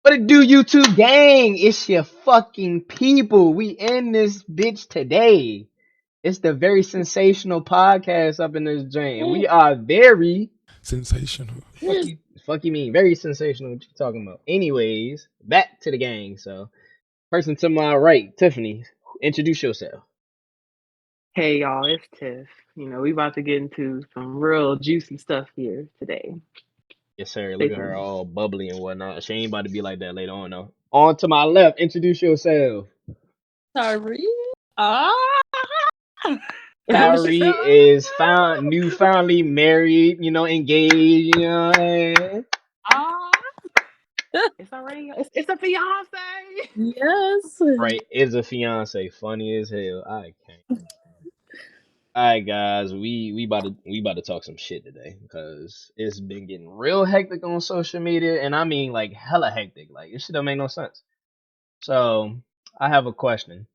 What it do, YouTube gang? It's your fucking people. We in this bitch today. It's the very sensational podcast up in this joint. We are very Sensational. fuck you mean very sensational. What you talking about? Anyways, back to the gang. So, person to my right, Tiffany. Introduce yourself. Hey y'all, it's Tiff. We about to get into some real juicy stuff here today. Yes, sir. Stay Look at her tuned. all bubbly and whatnot. She ain't about to be like that later on, though. On to my left, introduce yourself. Sorry. Ah. Tyree is newfoundly married, engaged, Ah, it's already it's a fiance. Yes. Right, is a fiance. Funny as hell. I can't. Alright guys, we about to talk some shit today because it's been getting real hectic on social media, and I mean like hella hectic. Like this shit don't make no sense. So I have a question.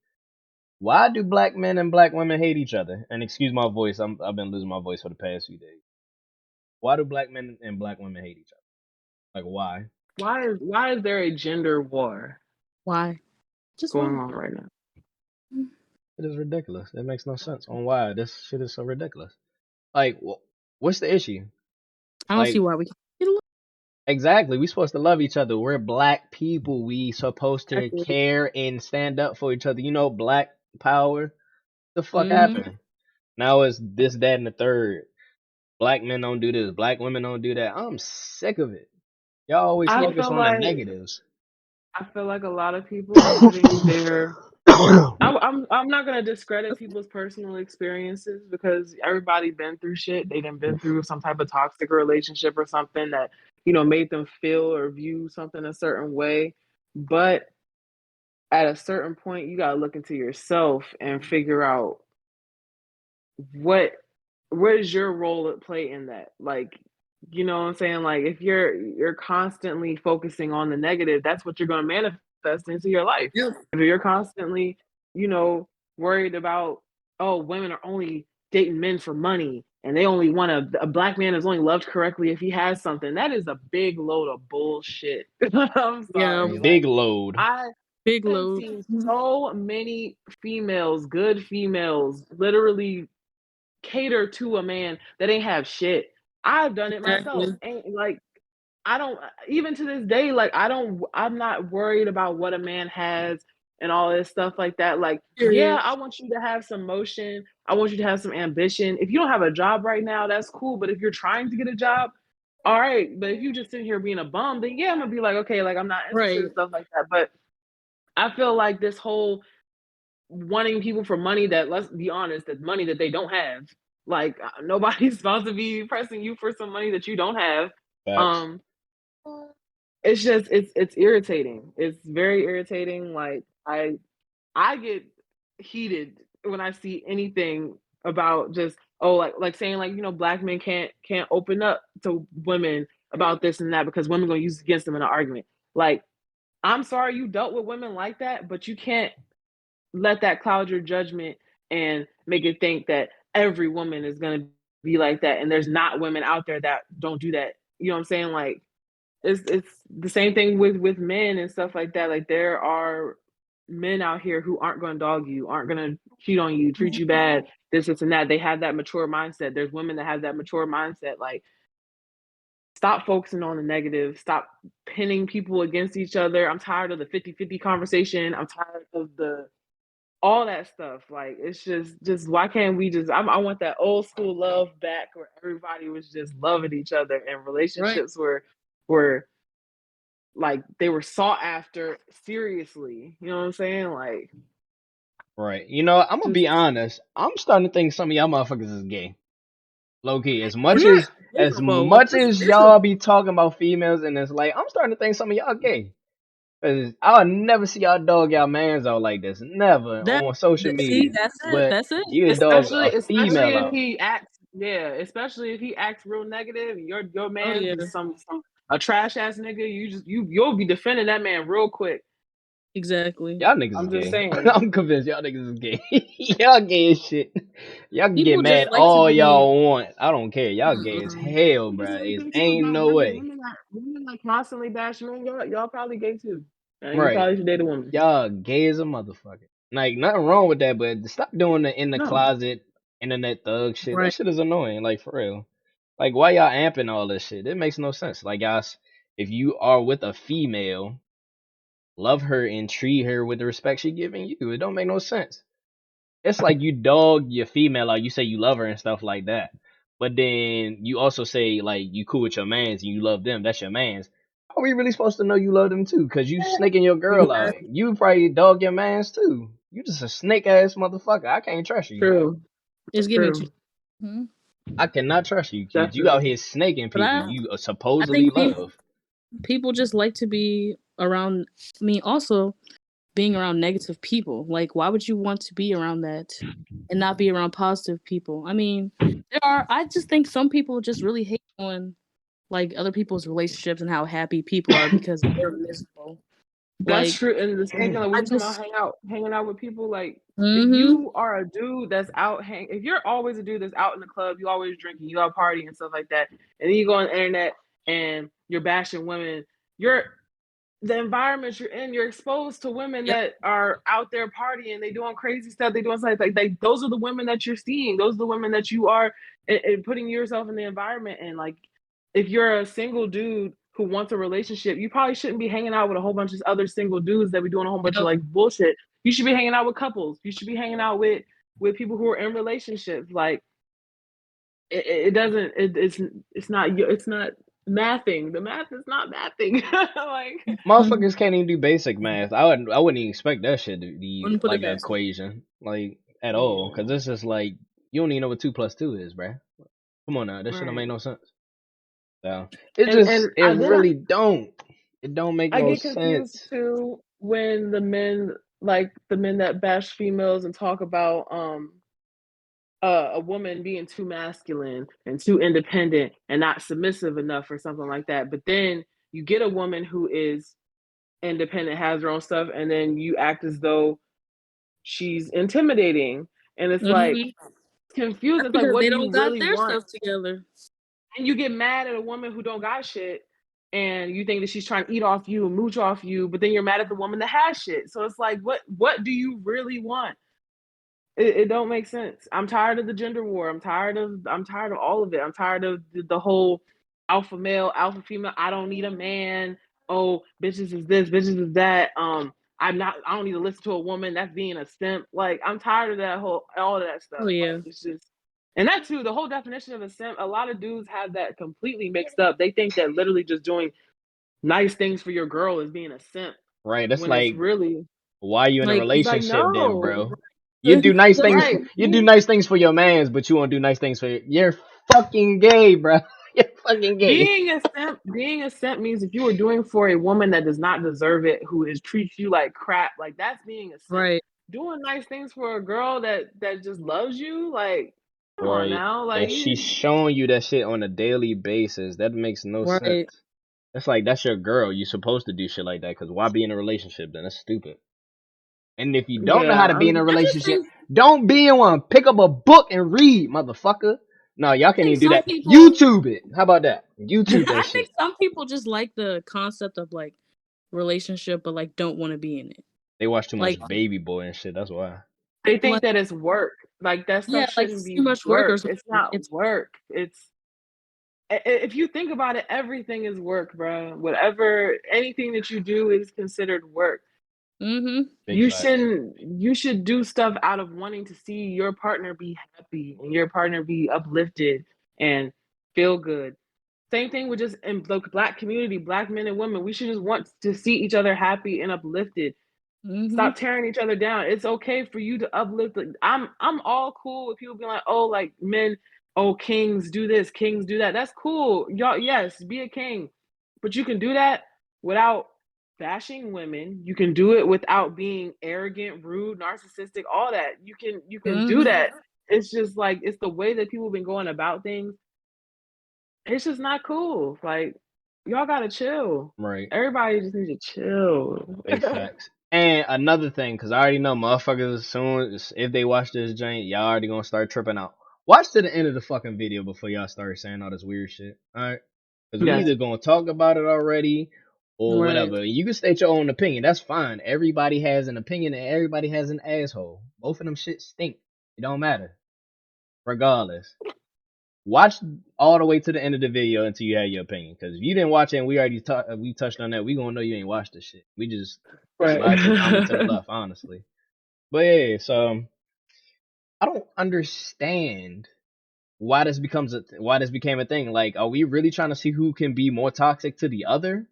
Why do black men and black women hate each other? And excuse my voice, I've been losing my voice for the past few days. Why do black men and black women hate each other? Like why? Why is there a gender war Why? Just going why? on right now? It is ridiculous. It makes no sense on why this shit is so ridiculous. Like, what's the issue? I don't see Like, why we can't get along. exactly. We supposed to love each other. We're black people. We supposed to care and stand up for each other. Black power. The fuck happened? Now it's this, that, and the third. Black men don't do this. Black women don't do that. I'm sick of it. Y'all always I focus feel on the like negatives. a lot of people are putting their I'm not gonna discredit people's personal experiences because everybody been through shit. They done been through some type of toxic relationship or something that made them feel or view something a certain way. But at a certain point, you gotta look into yourself and figure out what is your role at play in that. Like, you know what I'm saying? Like, if you're constantly focusing on the negative, that's what you're gonna manifest into your life. Yeah. If you're constantly, worried about, oh, women are only dating men for money and they only want a black man is only loved correctly if he has something, that is a big load of bullshit. I'm Yeah. sorry. Big Like, load. I Big have load. seen so many females, good females, literally cater to a man that ain't have shit. I've done it myself. Exactly. Ain't like I don't even to this day, like I'm not worried about what a man has and all this stuff like that. Like, yeah, Period. I want you to have some motion. I want you to have some ambition. If you don't have a job right now, that's cool. But if you're trying to get a job, all right. But if you just sitting here being a bum, then yeah, I'm gonna be like, okay, like I'm not interested Right. in stuff like that. But I feel like this whole wanting people for money that, let's be honest, that money that they don't have. Like nobody's supposed to be pressing you for some money that you don't have. Facts. Um, it's just it's irritating. It's very irritating. Like I get heated when I see anything about just, oh, like saying, like, black men can't open up to women about this and that because women gonna use it against them in an argument. Like, I'm sorry you dealt with women like that, but you can't let that cloud your judgment and make it think that every woman is going to be like that and there's not women out there that don't do that. You know what I'm saying? Like, it's the same thing with men and stuff like that. Like, there are men out here who aren't going to dog you, aren't going to cheat on you, treat you bad, this and that. They have that mature mindset. There's women that have that mature mindset. Like, stop focusing on the negative, stop pinning people against each other. I'm tired of the 50-50 conversation. I'm tired of the all that stuff. Like, it's just why can't we just I want that old school love back where everybody was just loving each other and relationships were like they were sought after seriously. You know what I'm saying? Like, Right. I'm gonna be just honest. I'm starting to think some of y'all motherfuckers is gay. Low key. As much Yeah. as as Well, much as y'all be talking about females and it's like I'm starting to think some of y'all gay. Cause I'll never see y'all dog y'all mans out like this. Never that on social see, media. that's it. But That's it. you would dog especially a especially female if out. he acts especially if he acts real negative and your Oh man's yeah. is some a trash ass nigga, you'll be defending that man real quick. Exactly. Y'all niggas is I'm just gay. saying. I'm convinced y'all niggas is gay. Y'all gay as shit. Y'all can get People just mad like to all be. y'all want. I don't care. Y'all gay as Mm-mm. hell, I'm just bruh. saying the It's same thing ain't about no women. way. Women that constantly bash men. Y'all probably gay too, and you Right. probably should date a woman. Y'all gay as a motherfucker. Like nothing wrong with that, but stop doing the in the No, closet internet thug shit. That Right. shit is annoying. Like for real. Like why y'all amping all this shit? It makes no sense. Like guys, if you are with a female, love her and treat her with the respect she giving you. It don't make no sense. It's like you dog your female, like you say you love her and stuff like that. But then you also say like you cool with your mans and you love them. That's your mans. How are we really supposed to know you love them too? Cause you snaking your girl out. Exactly. You probably dog your mans too. You just a snake ass motherfucker. I can't trust you. true, It's giving too. true, Mhm. I cannot trust you, cause you out definitely. here snaking But people you I supposedly think love. people just like to be around. I mean, also being around negative people. Like, why would you want to be around that and not be around positive people? I mean, I just think some people just really hate on like other people's relationships and how happy people are because they're miserable. That's Like, true. And the same thing, like we I were talking about just, hanging out with people. Like if mm-hmm. you are a dude that's if you're always a dude that's out in the club, you always drinking, you out partying and stuff like that, and then you go on the internet and you're bashing women, you're the environment you're in, you're exposed to women Yep. that are out there partying, they doing crazy stuff, they doing something like those are the women that you're seeing, those are the women that you are putting yourself in the environment. And like if you're a single dude who wants a relationship, you probably shouldn't be hanging out with a whole bunch of other single dudes that be doing a whole bunch of Yep. like bullshit. You should be hanging out with couples, you should be hanging out with people who are in relationships. Like it doesn't it's not mathing, the math is not mathing. Like Mhm. Motherfuckers can't even do basic math. I wouldn't even expect that shit to be Wouldn't put it like an past them. equation, like at all. Cause yeah, it's just like you don't even know what 2 plus 2 is, bruh. Come on now, that shit don't right. make no sense. So it And just it I then really don't. It don't make I no get confused sense. too when the men that bash females and talk about a woman being too masculine and too independent and not submissive enough or something like that. But then you get a woman who is independent, has her own stuff, and then you act as though she's intimidating. And it's like Mm-hmm. confused. That's It's like, because what they do you don't got really their want? stuff together. And you get mad at a woman who don't got shit, and you think that she's trying to eat off you and mooch off you, but then you're mad at the woman that has shit. So it's like, what do you really want? It don't make sense. I'm tired of the gender war. I'm tired of all of it. I'm tired of the whole alpha male, alpha female. I don't need a man. Oh, bitches is this, bitches is that. I don't need to listen to a woman. That's being a simp. Like I'm tired of that whole all of that Oh stuff. yeah. Like it's just and that too, the whole definition of a simp, a lot of dudes have that completely mixed up. They think that literally just doing nice things for your girl is being a simp Right? That's when it's like really why you in a Like, it's like relationship then, no. bro? You do nice things. Right. You do nice things for your mans, but you won't do nice things for you're fucking gay, bro. You're fucking gay. Being a simp means if you are doing for a woman that does not deserve it, who is treats you like crap, like that's being a simp. right. Doing nice things for a girl that just loves you, like come on Right? now, like And she's showing you that shit on a daily basis. That makes no sense. Right. That's like that's your girl. You're supposed to do shit like that. Because why be in a relationship then? That's stupid. And if you don't know yeah, how to be in a I just relationship, think don't be in one. Pick up a book and read, motherfucker. No, y'all I can't think even do some that. people YouTube it. How about that? YouTube that I think shit. some people just like the concept of like relationship but like don't want to be in it. They watch too Like much Baby Boy and shit. That's why. they think like that it's work. Like that yeah, stuff like shouldn't it's be too much work or work. something. It's not It's work. It's if you think about it, everything is work, bro. Whatever anything that you do is considered work. mm-hmm. Big facts. You should do stuff out of wanting to see your partner be happy and your partner be uplifted and feel good. Same thing with just in the black community, black men and women. We should just want to see each other happy and uplifted. Mm-hmm. Stop tearing each other down. It's okay for you to uplift. I'm all cool with people being like, oh, like men, oh, kings do this, kings do that. That's cool. Y'all, yes, be a king. But you can do that without bashing women. You can do it without being arrogant, rude, narcissistic, all that. You can do Mm-hmm. that. It's just like it's the way that people have been going about things. It's just not cool. Like y'all gotta chill. Right. Everybody just needs to chill. Big facts. And another thing, because I already know motherfuckers, as soon as if they watch this joint, y'all already gonna start tripping out. Watch to the end of the fucking video before y'all start saying all this weird shit. Alright? Because we Yes. either gonna talk about it already or Right. whatever. You can state your own opinion. That's fine. Everybody has an opinion and everybody has an asshole. Both of them shit stink. It don't matter. Regardless. Watch all the way to the end of the video until you have your opinion. Because if you didn't watch it and we already we touched on that, we gonna know you ain't watched this shit. We just Right. slide your comment to the left, honestly. But yeah, so I don't understand why this became a thing. Like, are we really trying to see who can be more toxic to the other?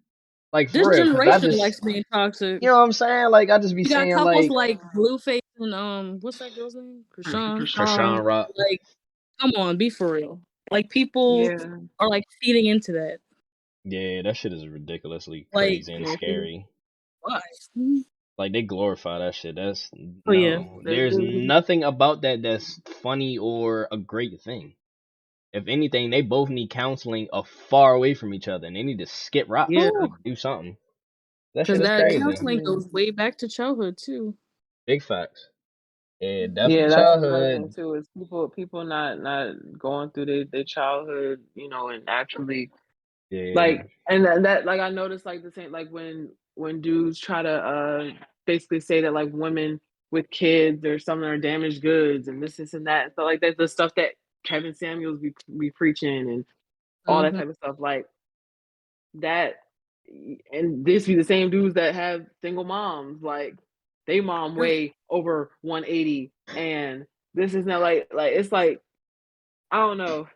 Like for This real? Because I generation just, likes being toxic. you know what I'm saying? Like I just be You got seeing couples like like Blueface and what's that girl's name? Krishan. Krishan Rock. Like, come on, be for real. Like, people Yeah. are like feeding into that. Yeah, that shit is ridiculously Like, crazy and Yeah. scary. why? Like they glorify that shit. That's Oh yeah. no. They There's do. nothing about that that's funny or a great thing. If anything, they both need counseling far away from each other, and they need to skip rocks Yeah. or do something. That Because shit is that crazy. counseling Yeah. goes way back to childhood too. Big facts. Yeah, Yeah, definitely that's another thing childhood. too, is people not going through their childhood, and actually Yeah, like, and that like I noticed like the same, like when dudes try to basically say that like women with kids or something are damaged goods and this and that. So like that's the stuff that Kevin Samuels be preaching and all that Hmm. type of stuff like that. And this be the same dudes that have single moms, like they mom way over 180, and this is not like it's like I don't know.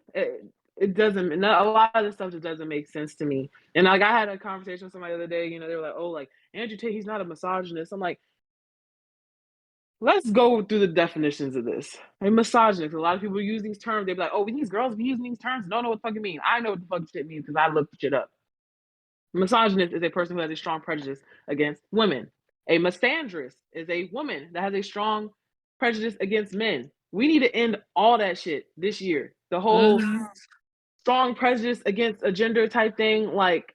It doesn't. A lot of this stuff just doesn't make sense to me. And like I had a conversation with somebody the other day. They were like, "Oh, like Andrew Tate, he's not a misogynist." I'm like, let's go through the definitions of this. A misogynist. A lot of people use these terms. They be like, "Oh, these girls be using these terms. Don't know what the fuck it mean." I know what the fuck shit means because I looked shit up. Misogynist is a person who has a strong prejudice against women. A misandrist is a woman that has a strong prejudice against men. We need to end all that shit this year. The whole Hmm. strong prejudice against a gender type thing, like,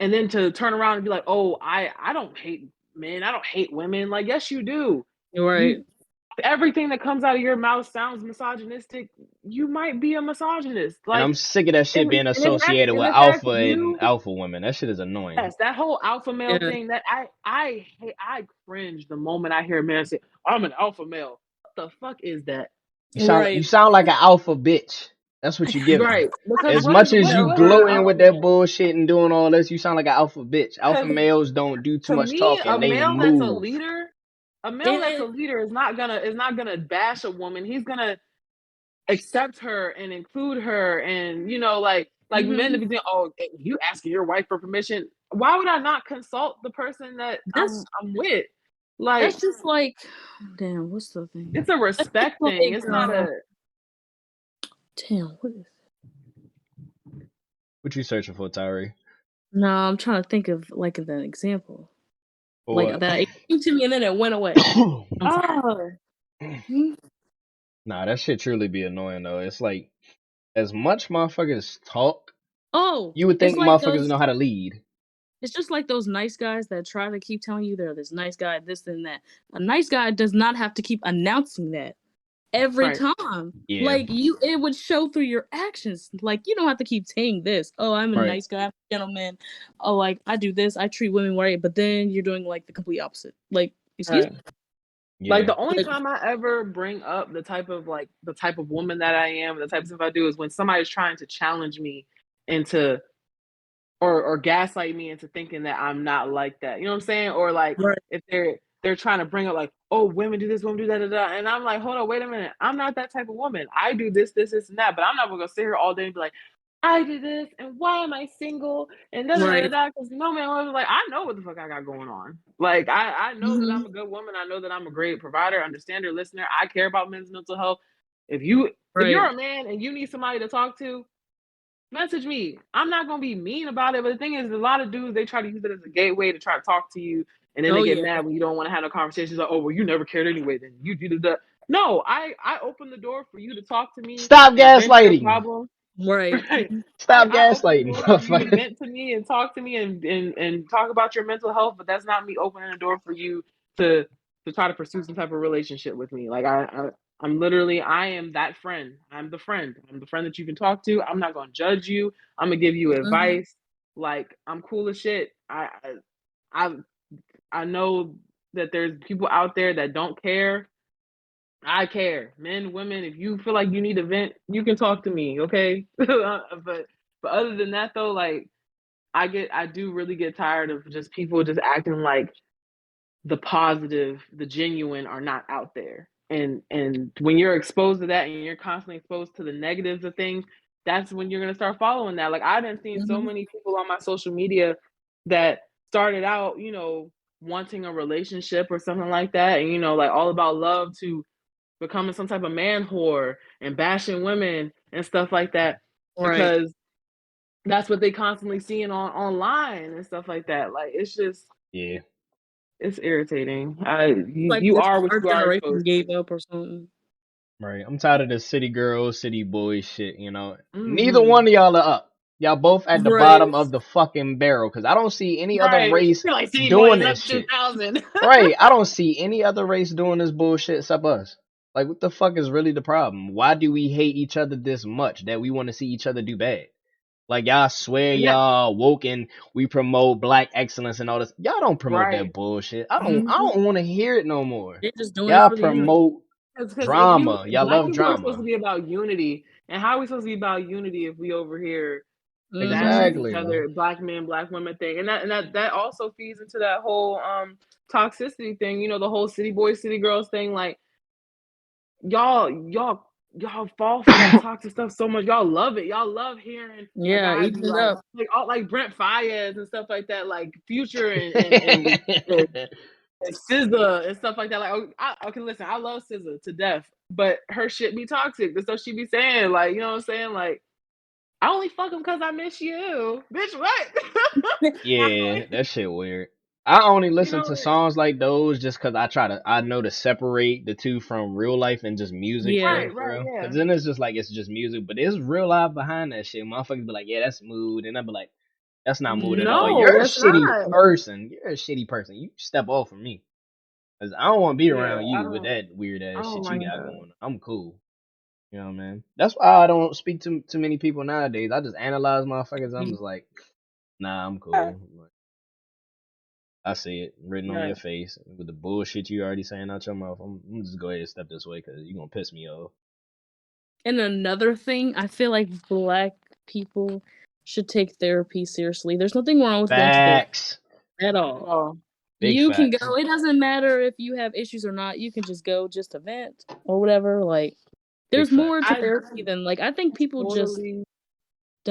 and then to turn around and be like, oh, I don't hate men, I don't hate women. Like, yes, you do. You're right. You Everything that comes out of your mouth sounds misogynistic. You might be a misogynist. and Like, I'm sick of that shit being associated with and if that's alpha and you, alpha women. That shit is annoying. yes, that whole alpha male Yeah. thing, that I hate, I cringe the moment I hear a man say, I'm an alpha male. What the fuck is that? You Right. sound like an alpha bitch. That's what you give me. Right. Because As much as you what is an gloating with alpha that man? bullshit and doing all this, you sound like an alpha bitch. Alpha Because males don't do too to much me, talking. They move. a male that's a And leader is not gonna bash a woman. He's gonna accept her and include her, and like men to hmm be saying, "Oh, you asking your wife for permission? Why would I not consult the person that that's I'm with?" Like, that's just like, damn, what's the thing? it's a That's just respect thing. like, It's not a damn, what is? What you searching for, Tyree? No, I'm trying to think of like an example, For like what? that it came to me and then it went away. I'm sorry. oh Mhm. Nah, that shit truly be annoying though. It's like as much motherfuckers talk, Oh, you would it's think like motherfuckers those. know how to lead. It's just like those nice guys that try to keep telling you they're this nice guy, this and that. A nice guy does not have to keep announcing that every right, time. Yeah, Like, it would show through your actions. Like, you don't have to keep saying this. Oh, I'm a right. nice guy, I'm a gentleman. Oh, like, I do this, I treat women right, but then you're doing like the complete opposite. Like, excuse right. me? Like Yeah. the only Like, time I ever bring up the type of woman that I am, the type of stuff I do, is when somebody's trying to challenge me into or gaslight me into thinking that I'm not like that. You know what I'm saying? Or like right, if they're trying to bring up like, oh, women do this, women do that, da, da. And I'm like, hold on, wait a minute. I'm not that type of woman. I do this, and that, but I'm not gonna sit here all day and be like, I do this, and why am I single? And da da da right. da. Because no man, I was like, I know what the fuck I got going on. Like I know that Hmm. I'm a good woman. I know that I'm a great provider, understander, listener. I care about men's mental health. If Right. you're a man and you need somebody to talk to, message me. I'm not gonna be mean about it, but the thing is, a lot of dudes they try to use it as a gateway to try to talk to you, and then they Oh, get yeah. mad when you don't want to have no conversations. Like, oh, well, you never cared anyway. Then you do the. No, I open the door for you to talk to me Stop and vent your gaslighting. problem. Right. Right. Stop I open the gaslighting, door for you to motherfucker. vent to me and talk to me and talk about your mental health, but that's not me opening the door for you to try to pursue some type of relationship with me. Like I'm literally, I am that friend. I'm the friend. I'm the friend that you can talk to. I'm not gonna judge you. I'm gonna give you Mhm. advice. Like I'm cool as shit. I I know that there's people out there that don't care. I care. Men, women, if you feel like you need a vent, you can talk to me, okay? But other than that though, like I do really get tired of just people just acting like the positive, the genuine are not out there. And when you're exposed to that and you're constantly exposed to the negatives of things, that's when you're gonna start following that. Like I've been seeing so Mhm. many people on my social media that started out, wanting a relationship or something like that, and like all about love to becoming some type of man whore and bashing women and stuff like that Right. because that's what they constantly seeing on online and stuff like that. Like it's just Yeah, it's irritating. You, Like you this are what our you are generation exposed gave to. up or something. right. I'm tired of this city girls, city boys shit. Neither Hmm. one of y'all are up. Y'all both at the Right. bottom of the fucking barrel because I don't see any other Right. race You're like City doing Boys this up shit. 2000. Right. I don't see any other race doing this bullshit except us. Like, what the fuck is really the problem? Why do we hate each other this much that we want to see each other do bad? Like, y'all swear And that y'all woke and we promote black excellence and all this. Y'all don't promote right. that bullshit. I Mhm. don't want to hear it no more. They're just doing it Y'all for the image. promote Because if you drama. Y'all black love people are supposed to drama. be about unity, and how are we supposed to be about unity if we over here bashing Mhm. each Exactly. other, black men, black women thing, and that also feeds into that whole toxicity thing. The whole city boys, city girls thing. Like y'all fall for that toxic stuff so much. Y'all love it. Y'all love hearing a Yeah, guy be eating it like up. all like Brent Fayez and stuff like that, like Future and SZA and stuff like that. Like, okay, listen, I love SZA to death, but her shit be toxic. The stuff she be saying, like, you know what I'm saying? Like, I only fuck him because I miss you, bitch. What? Yeah, that shit weird. I only you listen know, to songs like those just cause I know to separate the two from real life and just music for Yeah. real, right, for right, real. yeah. Cause then it's just like it's just music, but there's real life behind that shit. Motherfuckers be like, yeah, that's mood, and I be like, that's not mood at all. No, You're a that's shitty not. person. You're a shitty person. You step off from me, cause I don't want to be Yeah, around I you with don't. that weird ass Oh shit my you got god. going. I'm cool. You know, man. That's why I don't speak to too many people nowadays. I just analyze motherfuckers. I'm just like, nah, I'm cool. I see it written on your Right. face with the bullshit you already saying out your mouth. I'm just go ahead and step this way because you're gonna piss me off. And another thing, I feel like black people should take therapy seriously. There's nothing wrong with going to therapy Facts, at Not at all. all. big You can facts. go. It doesn't matter if you have issues or not. You can just go just to vent or whatever. Like, Big there's more facts. to I therapy than like I think people just totally.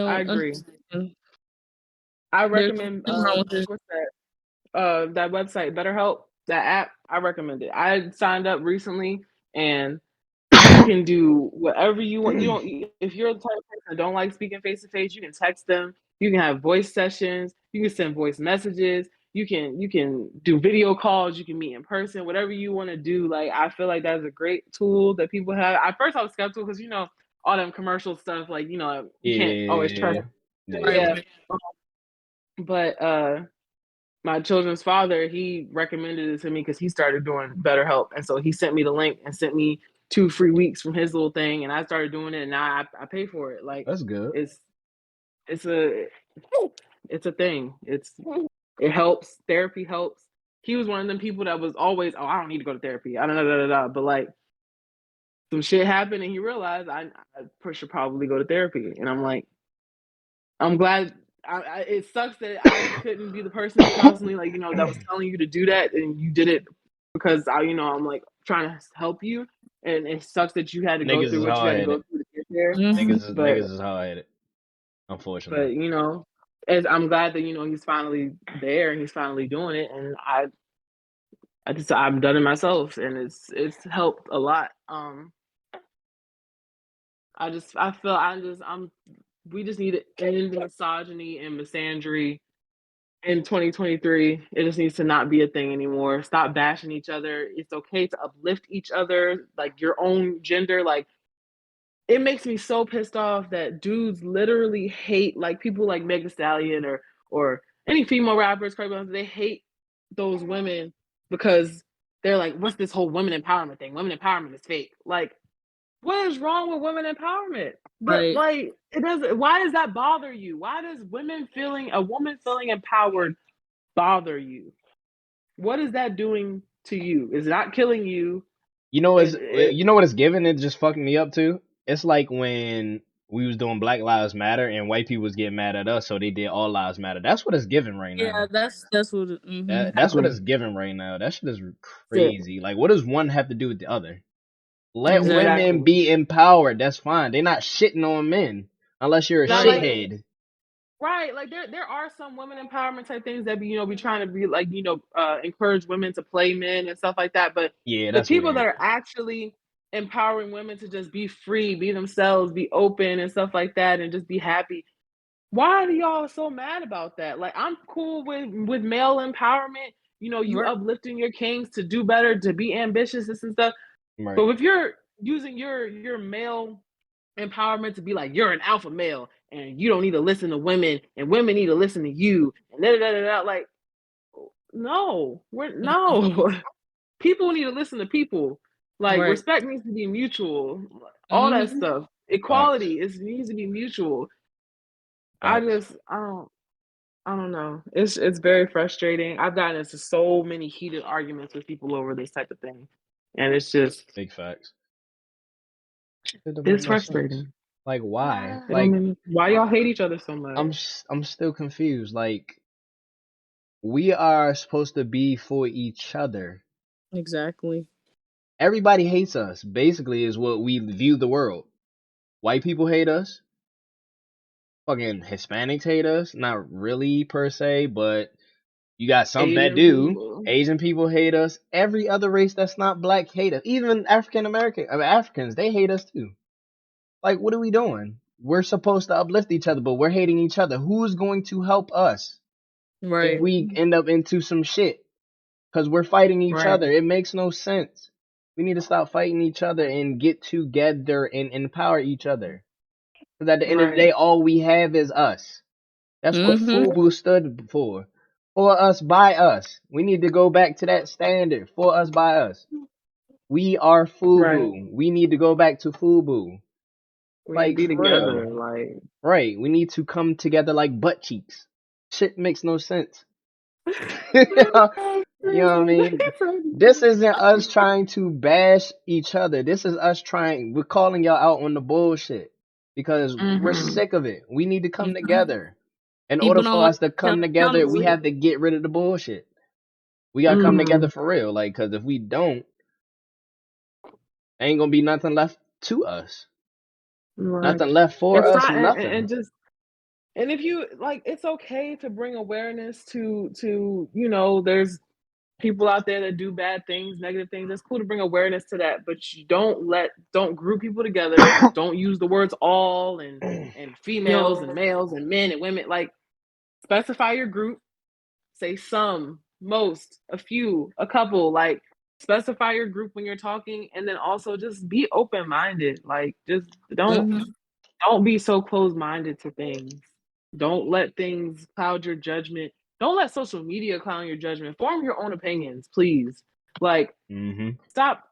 I don't agree. understand. I There's recommend nothing wrong with it. what's that website, BetterHelp, that app. I recommend it. I signed up recently, and you can do whatever you want. You don't if you're the type of person that don't like speaking face to face, you can text them. You can have voice sessions. You can send voice messages. You can do video calls. You can meet in person. Whatever you want to do. Like I feel like that's a great tool that people have. At first, I was skeptical because all them commercial stuff. Like you can't always trust. Yeah, Right, yeah. Yeah, right. but my children's father, he recommended it to me because he started doing BetterHelp, and so he sent me the link and sent me 2 free weeks from his little thing, and I started doing it, and now I pay for it. Like That's good. it's it's a it's a thing. It helps. Therapy helps. He was one of them people that was always, oh, I don't need to go to therapy. I don't know, da, da, da. But like some shit happened, and he realized I should probably go to therapy, and I'm like, I'm glad. It sucks that I couldn't be the person to constantly that was telling you to do that, and you did it because I'm like trying to help you, and it sucks that you had to go Niggas through is what you had hard to go headed. through to get there. Hmm. But Niggas is hard headed. Unfortunately, but as I'm glad that he's finally there and he's finally doing it, and I'm done it myself, and it's helped a lot. I feel I'm we just need to end misogyny and misandry in 2023. It just needs to not be a thing anymore. Stop bashing each other. It's okay to uplift each other, like your own gender. Like it makes me so pissed off that dudes literally hate like people like Meg Thee Stallion or any female rappers, they hate those women because they're like, what's this whole women empowerment thing? Women empowerment is fake. Like, what is wrong with women empowerment? But Right. like, it doesn't. Why does that bother you? Why does a woman feeling empowered bother you? What is that doing to you? It's not killing you. You know what it's giving? It just fucking me up too. It's like when we was doing Black Lives Matter and white people was getting mad at us, so they did All Lives Matter. That's what it's giving right Yeah, now. that's what. Mm-hmm. That's what exactly. it's giving right now. That shit is Shit. crazy. Like, what does one have to do with the other? Let Exactly. women Exactly. be empowered. That's fine. They're not shitting on men unless you're a Now, Right. like, shithead. right, like there are some women empowerment type things that be trying to be like encourage women to play men and stuff like that. But Yeah, the that's people that weird. are actually empowering women to just be free, be themselves, be open and stuff like that, and just be happy. Why are y'all so mad about that? Like, I'm cool with male empowerment. You Right. uplifting your kings to do better, to be ambitious, this and stuff. Right. But if you're using your male empowerment to be like you're an alpha male and you don't need to listen to women and women need to listen to you and da da da da, like no. People need to listen to people. Like, Right. respect needs to be mutual. All that Mm-hmm. stuff. Facts. Equality needs to be mutual. I Facts. just I don't know. It's very frustrating. I've gotten into so many heated arguments with people over this type of thing, and Big facts. It don't make it's no sense. frustrating. Like, why? It don't Like, mean why y'all hate each other so much. I'm still confused. Like, we are supposed to be for each other. Exactly. Everybody hates us. Basically, is what we view the world. White people hate us. Fucking Hispanics hate us. Not really per se, but you got some that Asian do. people. Asian people hate us. Every other race that's not black hate us. Even African American, Africans, they hate us too. Like, what are we doing? We're supposed to uplift each other, but we're hating each other. Who's going to help us if Right. we end up into some shit? Because we're fighting each Right. other. It makes no sense. We need to stop fighting each other and get together and empower each other. Because at the end of the Right. day, all we have is us. That's what Mm-hmm. FUBU stood for. For us, by us. We need to go back to that standard. For us, by us. We are Right. FUBU. We need to go back to FUBU. We need to Like, be for real. together. Like, Right. We need to come together like butt cheeks. Shit makes no sense. You know what I mean? This isn't us trying to bash each other. This is us we're calling y'all out on the bullshit because we're mm-hmm. sick of it. We need to come Mm-hmm. together. In order People don't for want us to to come together, we accountability. have to get rid of the bullshit. We gotta come Mm-hmm. together for real. Like, cause if we don't, ain't gonna be nothing left to us. Right. Nothing left for It's us, not, and nothing. just, and if you like, it's okay to bring awareness to there's people out there that do bad things, negative things. It's cool to bring awareness to that, but you don't group people together. Don't use the words all and females and Yo. males and men and women. Like, specify your group. Say some, most, a few, a couple. Like, specify your group when you're talking, and then also just be open minded. Like, just Mm-hmm. don't be so closed minded to things. Don't let things cloud your judgment. Don't let social media cloud your judgment. Form your own opinions, please. Like, Hmm. stop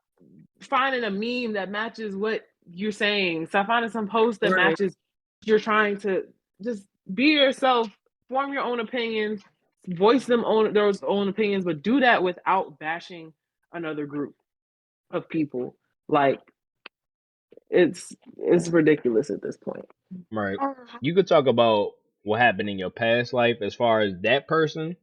finding a meme that matches what you're saying. Stop finding some post that Right. matches you're trying to just be yourself, form your own opinions, voice those own opinions, but do that without bashing another group of people. Like, it's ridiculous at this point. Right. You could talk about what happened in your past life as far as that person,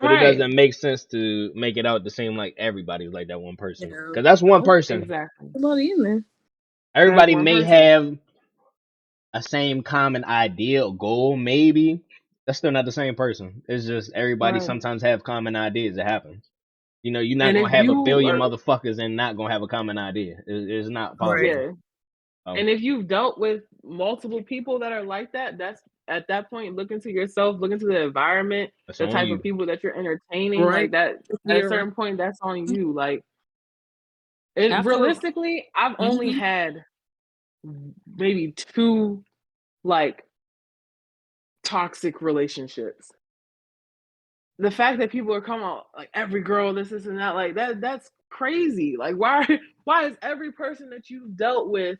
but it Right. doesn't make sense to make it out to seem like everybody's like that one person. Yeah. Because that's one Nope. person. Exactly. Somebody in there. That's Everybody one may person. have a same common idea or goal, maybe. That's still not the same person. It's just everybody Right. sometimes have common ideas. It happens. You're not And if gonna have a you billion are, motherfuckers and not gonna have a common idea. It's not Right. possible. yeah. Oh, And if you've dealt with multiple people that are like that, that's at that point, look into yourself, look into the environment, it's the on type of you. people that you're entertaining, Right. like that. At a You're right. certain point, that's on you. Like, it After. realistically, I've only Mm-hmm. had maybe 2 like toxic relationships. The fact that people are coming out like every girl, this and that, like that's crazy. Like why is every person that you've dealt with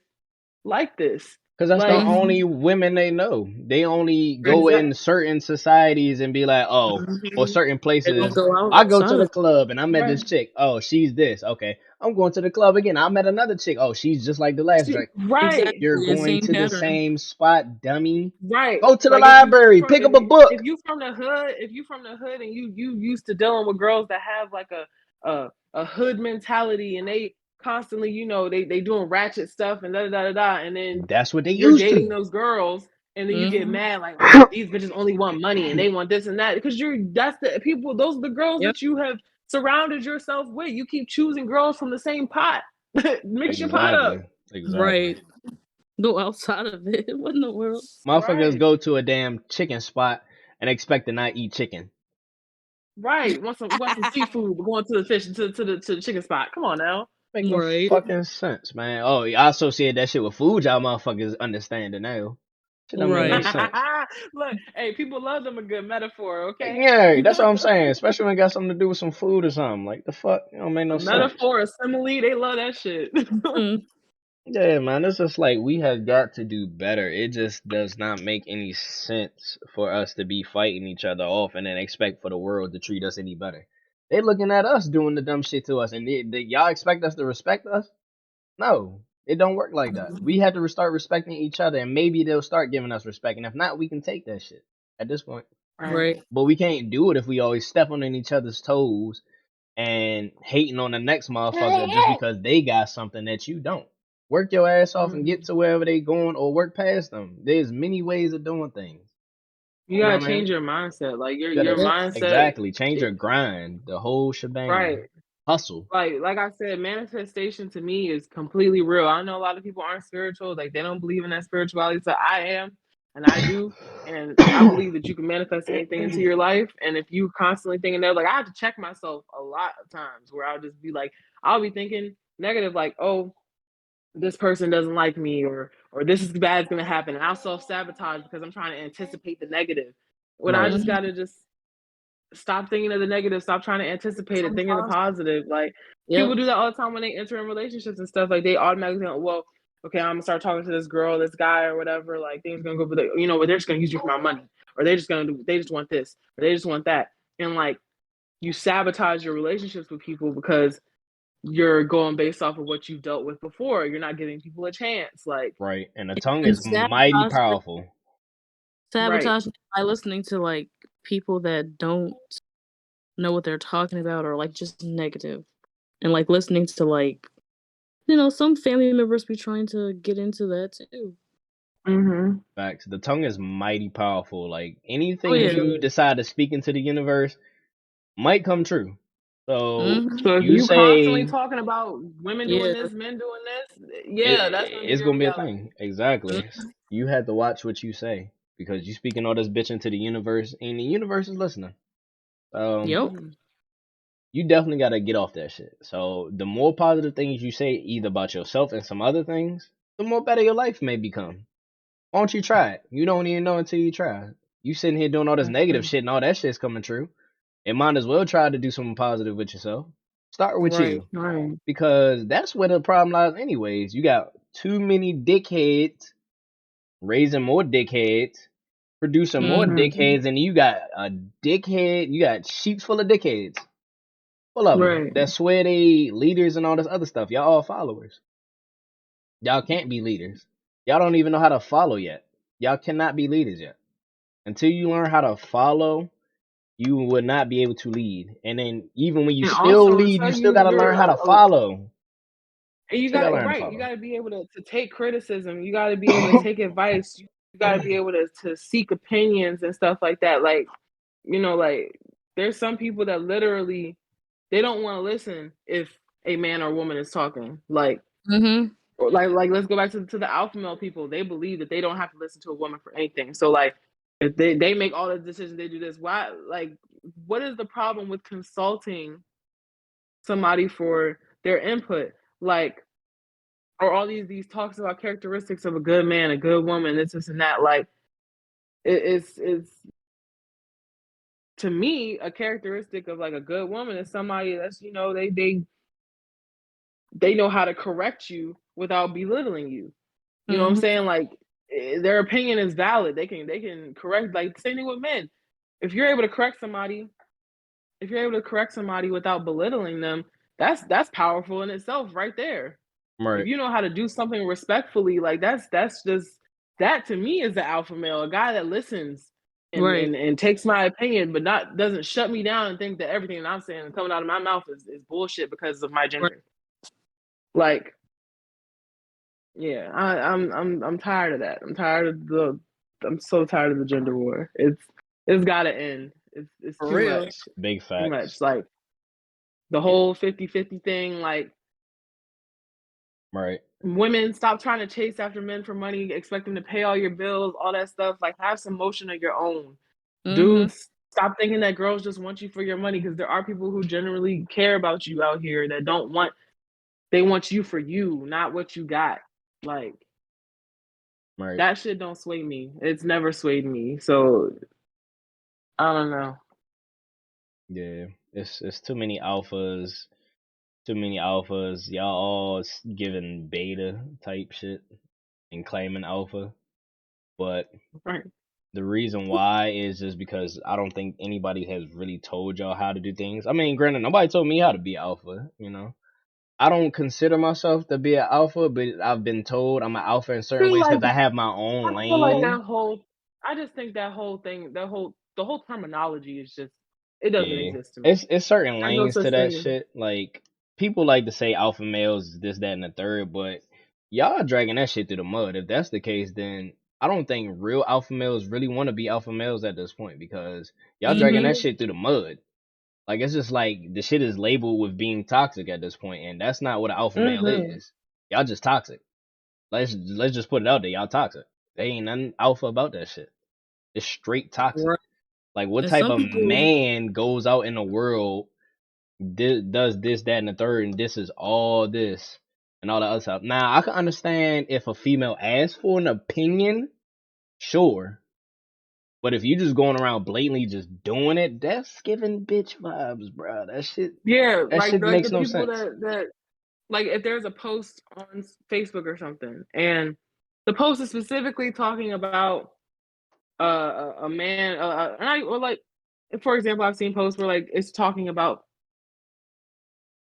like this? Cause that's the Like only women they know. They only go exactly. in certain societies and be like, oh, or Mhm. certain They don't places. go out I go to outside the of club and I met Right. this chick. Oh, she's this. Okay, I'm going to the club again. I met another chick. Oh, she's just like the last drink. Right. You're exactly the going same to the pattern. same spot, dummy. Right. Go to the Like if you library, from pick up a book. if you from the hood, if you from the hood and you used to dealing with girls that have like a hood mentality and they constantly, they doing ratchet stuff and da da da da and then That's what they you're used dating to. those girls and then you get Mm-hmm. mad like these bitches only want money and they want this and that because that's the people, those are the girls Yep. that you have surrounded yourself with. You keep choosing girls from the same pot. Mix your pot Exactly. up. Exactly. Right. Go outside of it. What in the world? Motherfuckers Right. go to a damn chicken spot and expect to not eat chicken. Right. Want some seafood, but going to the fish to the chicken spot. Come on now. Make no Right. fucking sense, man. Oh, I associate that shit with food. Y'all motherfuckers understand it now. Shit don't make no Right. sense. Look, hey, people love them a good metaphor, Like, okay? yeah, that's what I'm saying. Especially when it got something to do with some food or something. Like the fuck, it don't make no A sense. metaphor, a simile, they love that shit. Mm, Yeah, man, it's just like we have got to do better. It just does not make any sense for us to be fighting each other off and then expect for the world to treat us any better. They looking at us doing the dumb shit to us, and y'all expect us to respect us? No, it don't work like that. We have to start respecting each other, and maybe they'll start giving us respect. And if not, we can take that shit at this point. Right. right. But we can't do it if we always step on each other's toes and hating on the next motherfucker just because they got something that you don't. Work your ass off and get Mhm. to wherever they going, or work past them. There's many ways of doing things. You You know gotta what I mean? change your mindset. Like your You gotta your Yep. mindset, exactly change your grind, the whole right? shebang, hustle. Like I said, manifestation to me is completely real. I know a lot of people aren't spiritual, like they don't believe in that spirituality. So I am, and I do, and I believe that you can manifest anything into your life. And if you constantly thinking that, like I have to check myself a lot of times where I'll just be like, I'll be thinking negative, like, oh, this person doesn't like me, or this is bad is gonna happen, and I'll self sabotage because I'm trying to anticipate the negative. When I Right. just Mm-hmm. gotta just stop thinking of the negative, stop trying to anticipate it, Some think of the positive. positive. Like Yep. people do that all the time when they enter in relationships and stuff. Like they automatically think, well, okay, I'm gonna start talking to this girl, this guy, or whatever. Like things gonna go, but but they're just gonna use you for my money, or they just want this, or they just want that, and like you sabotage your relationships with people because you're going based off of what you've dealt with before. You're not giving people a chance. Like Right. And the tongue And is mighty sabotage powerful. right. sabotage by listening to like people that don't know what they're talking about or like just negative. And like listening to like some family members be trying to get into that too. Mm-hmm. Facts. The tongue is mighty powerful. Like Oh anything It yeah. you is. decide to speak into the universe might come true. So Mm-hmm. So if you you constantly say talking about women doing Yeah. this, men doing this, it, yeah, that's gonna be it's your gonna be a reality. thing. Exactly. Mm-hmm. You have to watch what you say because you speaking all this bitch into the universe, and the universe is listening. Yep. Mm-hmm. You definitely got to get off that shit. So the more positive things you say, either about yourself and some other things, the more better your life may become. Why don't you try it? You don't even know until you try. You sitting here doing all this That's negative true. shit, and all that shit's coming true. It might as well try to do something positive with yourself. Start with Right. you. Right. Because that's where the problem lies anyways. You got too many dickheads raising more dickheads, producing more Mm-hmm. Mm-hmm. dickheads, and you got a dickhead, you got sheets full of dickheads. Full of them. Right. That swear they leaders and all this other stuff. Y'all all followers. Y'all can't be leaders. Y'all don't even know how to follow yet. Y'all cannot be leaders yet. Until you learn how to follow, you will not be able to lead. And then even when you And still also lead, until you still you gotta you're learn how to follow. and you Still got gotta learn to right, you follow. got to be able to take criticism. You got to be able to take advice. You got to be able to seek opinions and stuff like that. Like like there's some people that literally they don't want to listen if a man or woman is talking. Like Mm-hmm. or like let's go back to the alpha male people. They believe that they don't have to listen to a woman for anything. So like if they make all the decisions, they do this. Why what is the problem with consulting somebody for their input? Like or all these talks about characteristics of a good man, a good woman, this and that. Like it's to me a characteristic of like a good woman is somebody that's they know how to correct you without belittling you. You know what I'm saying? Like their opinion is valid. They can correct. Like same thing with men. If you're able to correct somebody, if you're able to correct somebody without belittling them, that's powerful in itself right there. If Right. you know how to do something respectfully, like that's just that to me is the alpha male, a guy that listens Right. and takes my opinion, but not doesn't shut me down and think that everything that I'm saying and coming out of my mouth is bullshit because of my Right. gender. Like, yeah, I'm tired of that. I'm so tired of the gender war. It's gotta end. It's For too real. much. Big Too facts. much. Like the whole 50-50 thing, like Right. women stop trying to chase after men for money, expect them to pay all your bills, all that stuff. Like have some motion of your own. Dudes, stop thinking that girls just want you for your money because there are people who generally care about you out here that don't want they want you for you, not what you got. Like Right. that shit don't sway me. It's never swayed me. So I don't know. Yeah. It's too many alphas. Too many alphas. Y'all all giving beta type shit and claiming alpha. But Right. the reason why is just because I don't think anybody has really told y'all how to do things. I mean, granted, nobody told me how to be alpha, you know. I don't consider myself to be an alpha, but I've been told I'm an alpha in certain See, ways like because I have my own I feel like lane. that whole I just think that whole thing, the whole terminology is just it doesn't Yeah, exist to me. it's certain There's no lanes such to that thing as shit. Like people like to say alpha males, this, that, and the third, but y'all dragging that shit through the mud. If that's the case, then I don't think real alpha males really want to be alpha males at this point because y'all dragging that shit through the mud. Like it's just like the shit is labeled with being toxic at this point, and that's not what an alpha male Mm-hmm. is. Y'all just toxic. Let's just put it out there. Y'all toxic. There ain't nothing alpha about that shit. It's straight toxic. Right. Like what And type some of people, man goes out in the world, does this, that, and the third, and this is all this and all that other stuff. Now I can understand if a female asks for an opinion, sure. But if you just going around blatantly just doing it, that's giving bitch vibes, bro. Yeah, That shit like makes the no people sense. that like if there's a post on Facebook or something, and the post is specifically talking about a man, or like for example, I've seen posts where like it's talking about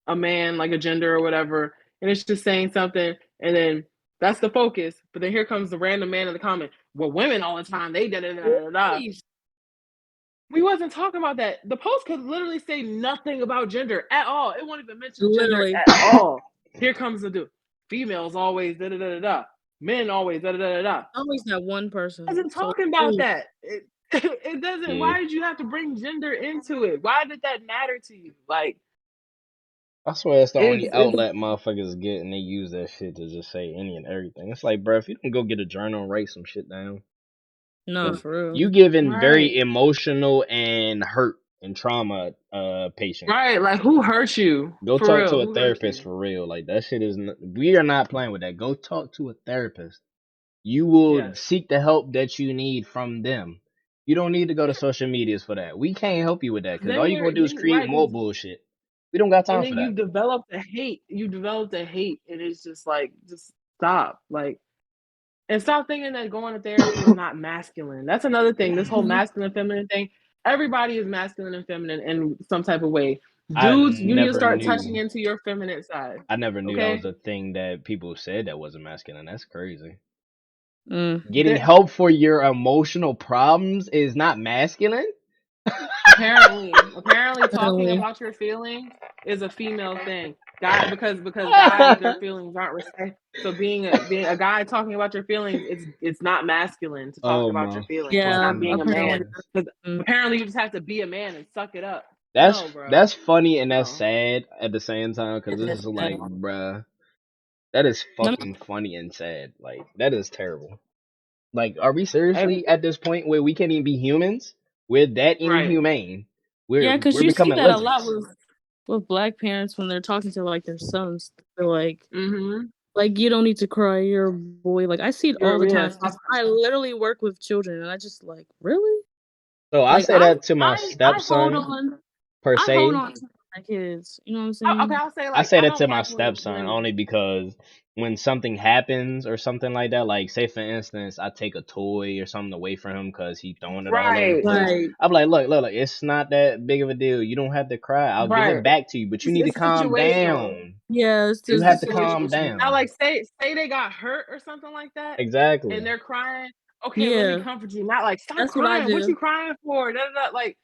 a man, like a gender or whatever, and it's just saying something, and then that's the focus. But then here comes the random man in the comment. Well, women all the time they da da da da da. We wasn't talking about that. The post could literally say nothing about gender at all. It won't even mention gender literally, at all. Here comes the dude. Females always da da da da da. Men always da da da da da. always that one person. Doesn't So, talking about ooh, that. It doesn't. Yeah. Why did you have to bring gender into it? Why did that matter to you? Like I swear it's the only it's outlet motherfuckers get, and they use that shit to just say any and everything. It's like, bro, if you don't go get a journal and write some shit down, no, because for real. you giving right. very emotional and hurt and trauma patient. Right. Like who hurt you? Go For talk real. to a Who hurt therapist you? for real. Like that shit is. We are not playing with that. Go talk to a therapist. You will Yes. seek the help that you need from them. You don't need to go to social medias for that. We can't help you with that because all Then you gonna you're do is then create right more because bullshit. We don't got and time for then that. you've developed a hate. You developed a hate, and it's just like, just stop. Like, and stop thinking that going to therapy is not masculine. That's another thing. This whole masculine feminine thing. Everybody is masculine and feminine in some type of way. I Dudes, you need to never start touching knew. into your feminine side. I never knew that was Okay, a thing that people said that wasn't masculine. That's crazy. Mm, Getting there, help for your emotional problems is not masculine. apparently talking apparently. about your feelings is a female thing. Guy because guys their feelings aren't respected. So being a guy talking about your feelings, it's not masculine to talk Oh about my your feelings. It's Yeah, not fucking being a man. apparently. goodness. Because Mm. apparently you just have to be a man and suck it up. That's No, bro. that's funny and that's No. sad at the same time because this is Yeah. like, bruh, that is Let me, fucking funny and sad. Like that is terrible. Like, are we And, seriously at this point where we can't even be humans? We're that right. inhumane. We're yeah, because we're you see becoming that a lot lizards. with black parents when they're talking to like their sons. They're like, Mm-hmm. Like, you don't need to cry, you're a boy. Like, I see it all the Yeah, time stop 'cause I literally work with children, and I just like, "Really?" So I Like, say that to my I hold stepson on per I hold se. on to my kids, you know what I'm Okay, saying? I'll say I like say I that don't to my like stepson when only because when something happens or something like that, like say for instance, I take a toy or something away from him because he throwing it all over the right, place. Right. I'm like, look, it's not that big of a deal. You don't have to cry. I'll give it right. back to you, but you need to It's calm situational. down. Yeah, it's You It's have just to situational. calm situation. Now, down. like say they got hurt or something like that, and Exactly. they're crying. Okay, let me Yeah, comfort you. Not like stop that's what I crying. What do. you crying for? Da, da, da. Like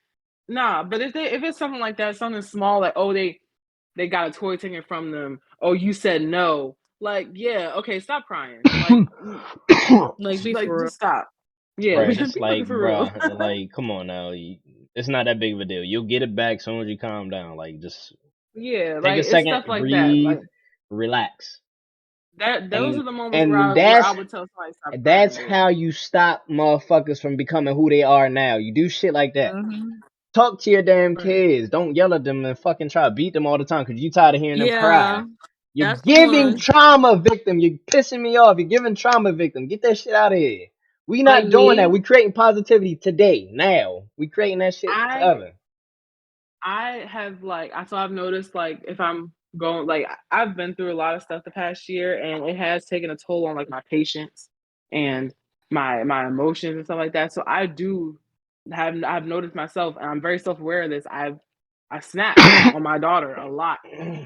nah. But if it's something like that, something small, like oh they got a toy taken from them. Oh, you said no. Like yeah, okay, stop crying. Like, be Like for real. just stop. Yeah, Right, it's be fucking like, for real. bruh, like, come on now. It's not that big of a deal. You'll get it back soon as you calm down. Like, just Yeah, take a like it's second, stuff like that. breathe, Like relax, that. Those and are the moments and where I would tell somebody stop crying. that's But how you stop motherfuckers from becoming who they are now. You do shit like that. Mhm. Talk to your damn right. kids. Don't yell at them and fucking try to beat them all the time because you tired of hearing them cry. Yeah, You're that's the giving one. trauma victim. You're pissing me off. You're giving trauma victim. Get that shit out of here. We Like not doing that. me, We creating positivity today, now. We creating that shit I forever. I have like I so I've noticed like if I'm going like I've been through a lot of stuff the past year and it has taken a toll on like my patience and my emotions and stuff like that. So I do have I've noticed myself and I'm very self aware of this. I snap on my daughter a lot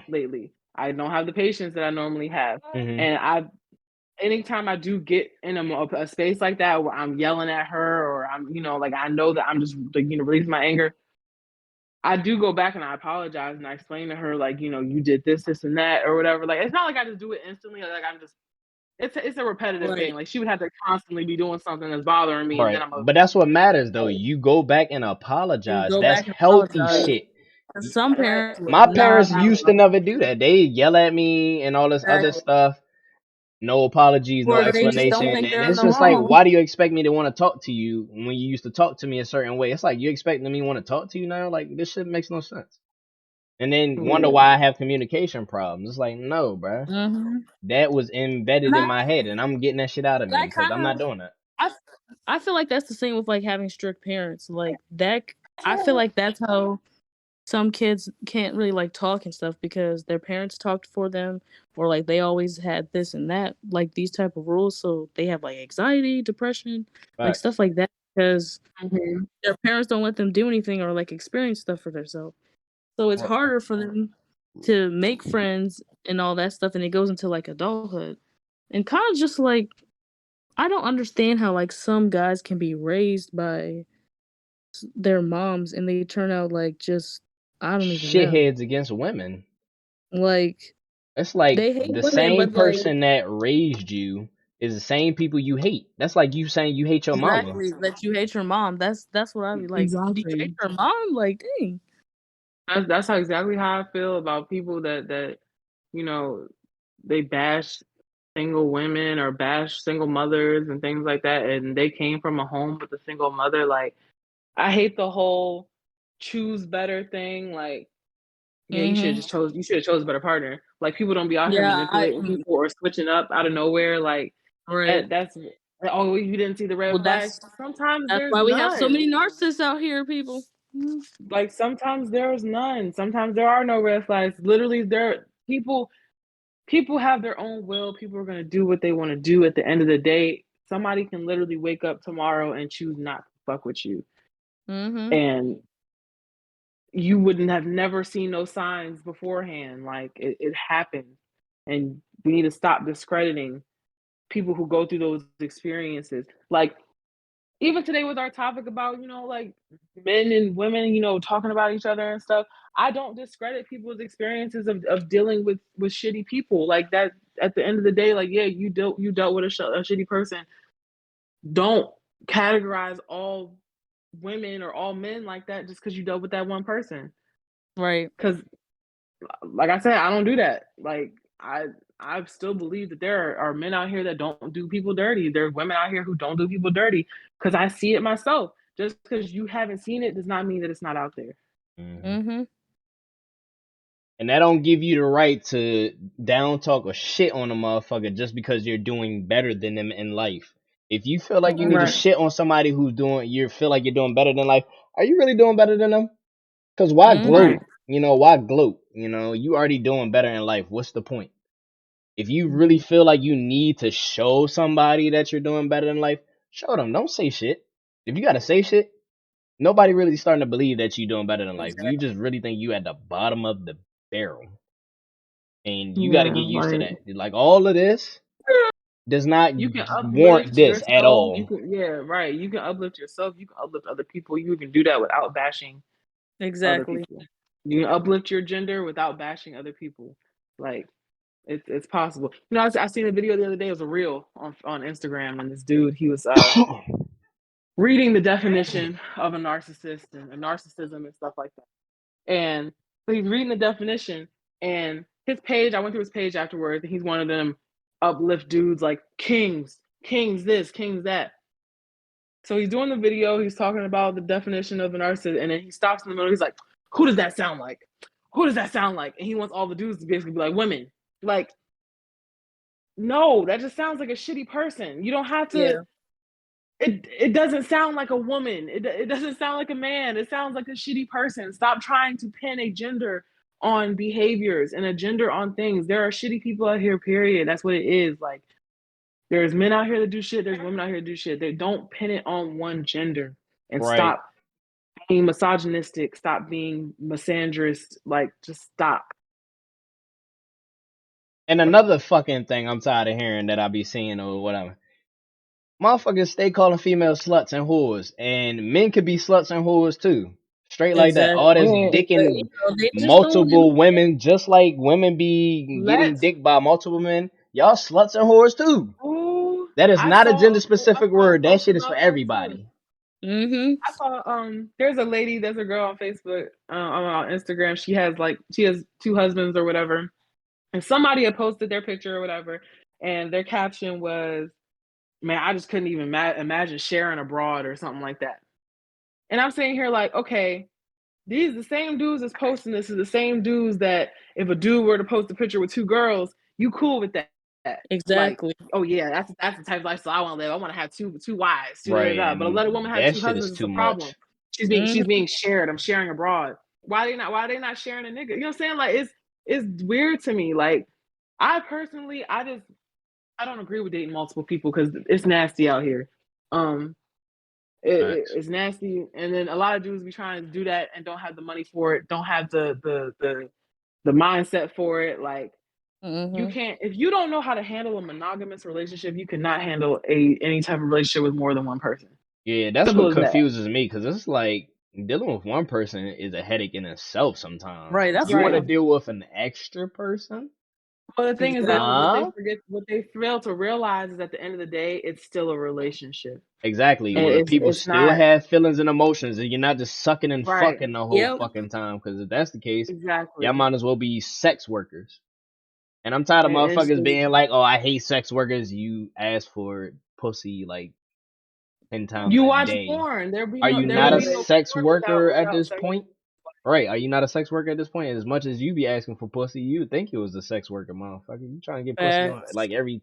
lately. I don't have the patience that I normally have. Hmm. And I anytime I do get in a space like that where I'm yelling at her or I'm like I know that I'm just like releasing my anger, I do go back and I apologize and I explain to her like, you did this, this, and that, or whatever. Like, it's not like I just do it instantly. Like, I'm just, it's a repetitive thing. Right. Like, she would have to constantly be doing something that's bothering me, and then Right. I'm a, But that's what matters though. oh, You go back and You apologize. go That's back and healthy apologize. shit. And some parents would My not parents used to apologize. never do that. They yell at me and all this other Exactly. stuff. No apologies, no Or they just don't explanation. think And they're in it's the just like, wrong. why do you expect me to want to talk to you when you used to talk to me a certain way? It's like you expecting me to want to talk to you now? Like this shit makes no sense. And then wonder yeah. why I have communication problems. It's like, no, bruh. Mhm. That was And embedded in my head and I'm getting that shit out of me I because I'm kind not of doing that. I I feel like that's the same with like having strict parents. Like that I feel like that's how some kids can't really like talk and stuff because their parents talked for them or like they always had this and that like these type of rules so they have like anxiety, depression, like Facts. stuff like that because Hmm. their parents don't let them do anything or like experience stuff for themselves. So it's Well, harder for them to make friends and all that stuff and it goes into like adulthood. And kind of just like I don't understand how like some guys can be raised by their moms and they turn out like just I don't even know. shitheads against women. Like It's like they hate the women, same but like person that raised you is the same people you hate. That's like you saying you hate your mama. exactly that you hate your mom. That's what I be like. Do you hate Exactly. your mom? Like dang. That's how exactly how I feel about people that you know they bash single women or bash single mothers and things like that, and they came from a home with a single mother. Like, I hate the whole choose better thing. Like, yeah, Mhm. you should have chose a better partner. Like people don't be out here Yeah, manipulating people or switching up out of nowhere. Like right. that's oh you didn't see the red Well, flags. Sometimes that's there's why we have so none. many narcissists out here, people. Mhm. Like sometimes there's none. Sometimes there are no red flags. Literally there people have their own will. People are gonna do what they want to do at the end of the day. Somebody can literally wake up tomorrow and choose not to fuck with you. Mhm. And you wouldn't have never seen those signs beforehand. Like it happens. And we need to stop discrediting people who go through those experiences. Like even today with our topic about, like men and women, talking about each other and stuff. I don't discredit people's experiences of dealing with shitty people. Like that at the end of the day, like, yeah, you dealt with a shitty person. Don't categorize all women or all men like that just because you dealt with that one person. Right. Because like I said, I don't do that. Like I still believe that there are men out here that don't do people dirty. There are women out here who don't do people dirty because I see it myself. Just because you haven't seen it does not mean that it's not out there. Hmm. Mhm. And that don't give you the right to down talk or shit on a motherfucker just because you're doing better than them in life. If you feel like you need to Right. shit on somebody who's doing, you feel like you're doing better than life, are you really doing better than them? Because why Mm-hmm. Right. gloat? Why gloat? You already doing better in life. What's the point? If you really Mhm. feel like you need to show somebody that you're doing better in life, show them. Don't say shit. If you gotta say shit, nobody really starting to believe that you're doing better than life. You Exactly. just really think you at the bottom of the barrel, and you got to Yeah, get used to like that. Like all of this does not you can warrant uplift this at yourself. You all. can, yeah, right. You can uplift yourself. You can uplift other people. You can do that without bashing other Exactly. people. You can uplift your gender without bashing other people. Like it's possible. I seen a video the other day. It was a reel on Instagram, and this dude he was reading the definition of a narcissist and a narcissism and stuff like that. And so he's reading the definition, and his page. I went through his page afterwards, and he's one of them uplift dudes like kings, kings this, kings that. So he's doing the video. He's talking about the definition of a narcissist, and then he stops in the middle. He's like, "Who does that sound like? Who does that sound like?" And he wants all the dudes to basically be like women. Like, no, that just sounds like a shitty person. You don't have to. Yeah. It doesn't sound like a woman. It doesn't sound like a man. It sounds like a shitty person. Stop trying to pin a gender on behaviors and a gender on things. There are shitty people out here. Period. That's what it is. Like, there's men out here that do shit. There's women out here that do shit. They don't pin it on one gender and Right. stop being misogynistic. Stop being misandrist. Like, just stop. And another fucking thing I'm tired of hearing that I be seeing or whatever. Motherfuckers stay calling females sluts and whores, and men could be sluts and whores too. Straight like that. All Exactly. this Yeah. But dicking they just don't. multiple women, just like women be getting Let. dicked by multiple men. Y'all sluts and whores too. Ooh, That is not a gender I specific saw a word. That post shit is for about that too. everybody. Mm-hmm. I saw there's a lady, there's a girl on Facebook, on Instagram. She has two husbands or whatever, and somebody had posted their picture or whatever, and their caption was, "Man, I just couldn't even imagine sharing abroad or something like that." And I'm sitting here like, okay, these the same dudes that's posting this is the same dudes that if a dude were to post a picture with two girls, you cool with that? Like, Exactly. oh yeah, that's the type of lifestyle I want to live. I want to have two wives, two da da Right. da. But let a woman have That two shit is husbands, it's too a problem. much. She's Mm-hmm. being shared. I'm sharing abroad. Why they not sharing a nigga? You know what I'm saying? Like it's weird to me. Like I personally, I don't agree with dating multiple people because it's nasty out here. Um, Facts. it's nasty, and then a lot of dudes be trying to do that and don't have the money for it, don't have the mindset for it. Like you Mm-hmm. can't if you don't know how to handle a monogamous relationship, you cannot handle a any type of relationship with more than one person. Yeah, that's Simple what as that. confuses me because it's like dealing with one person is a headache in itself sometimes. Right. That's You what want Right. to I'm. deal with an extra person? Well, the thing is they don't. Exactly. Huh? What they fail to realize is at the end of the day, it's still a relationship, Exactly. and Well, the people it's still not have feelings and emotions, and you're not just sucking and right. fucking the whole Yep. fucking time. Because if that's the case, y'all Exactly. might as well be sex workers. And I'm tired of It's motherfuckers just being like, "Oh, I hate sex workers." You ask for pussy like 10 times you a watch day. porn. Are you There not would a be Mm-hmm. no sex porn worker at without this sex. point? Right? Are you not a sex worker at this point? As much as you be asking for pussy, you would think you was a sex worker, motherfucker. You trying to get pussy on Facts. like every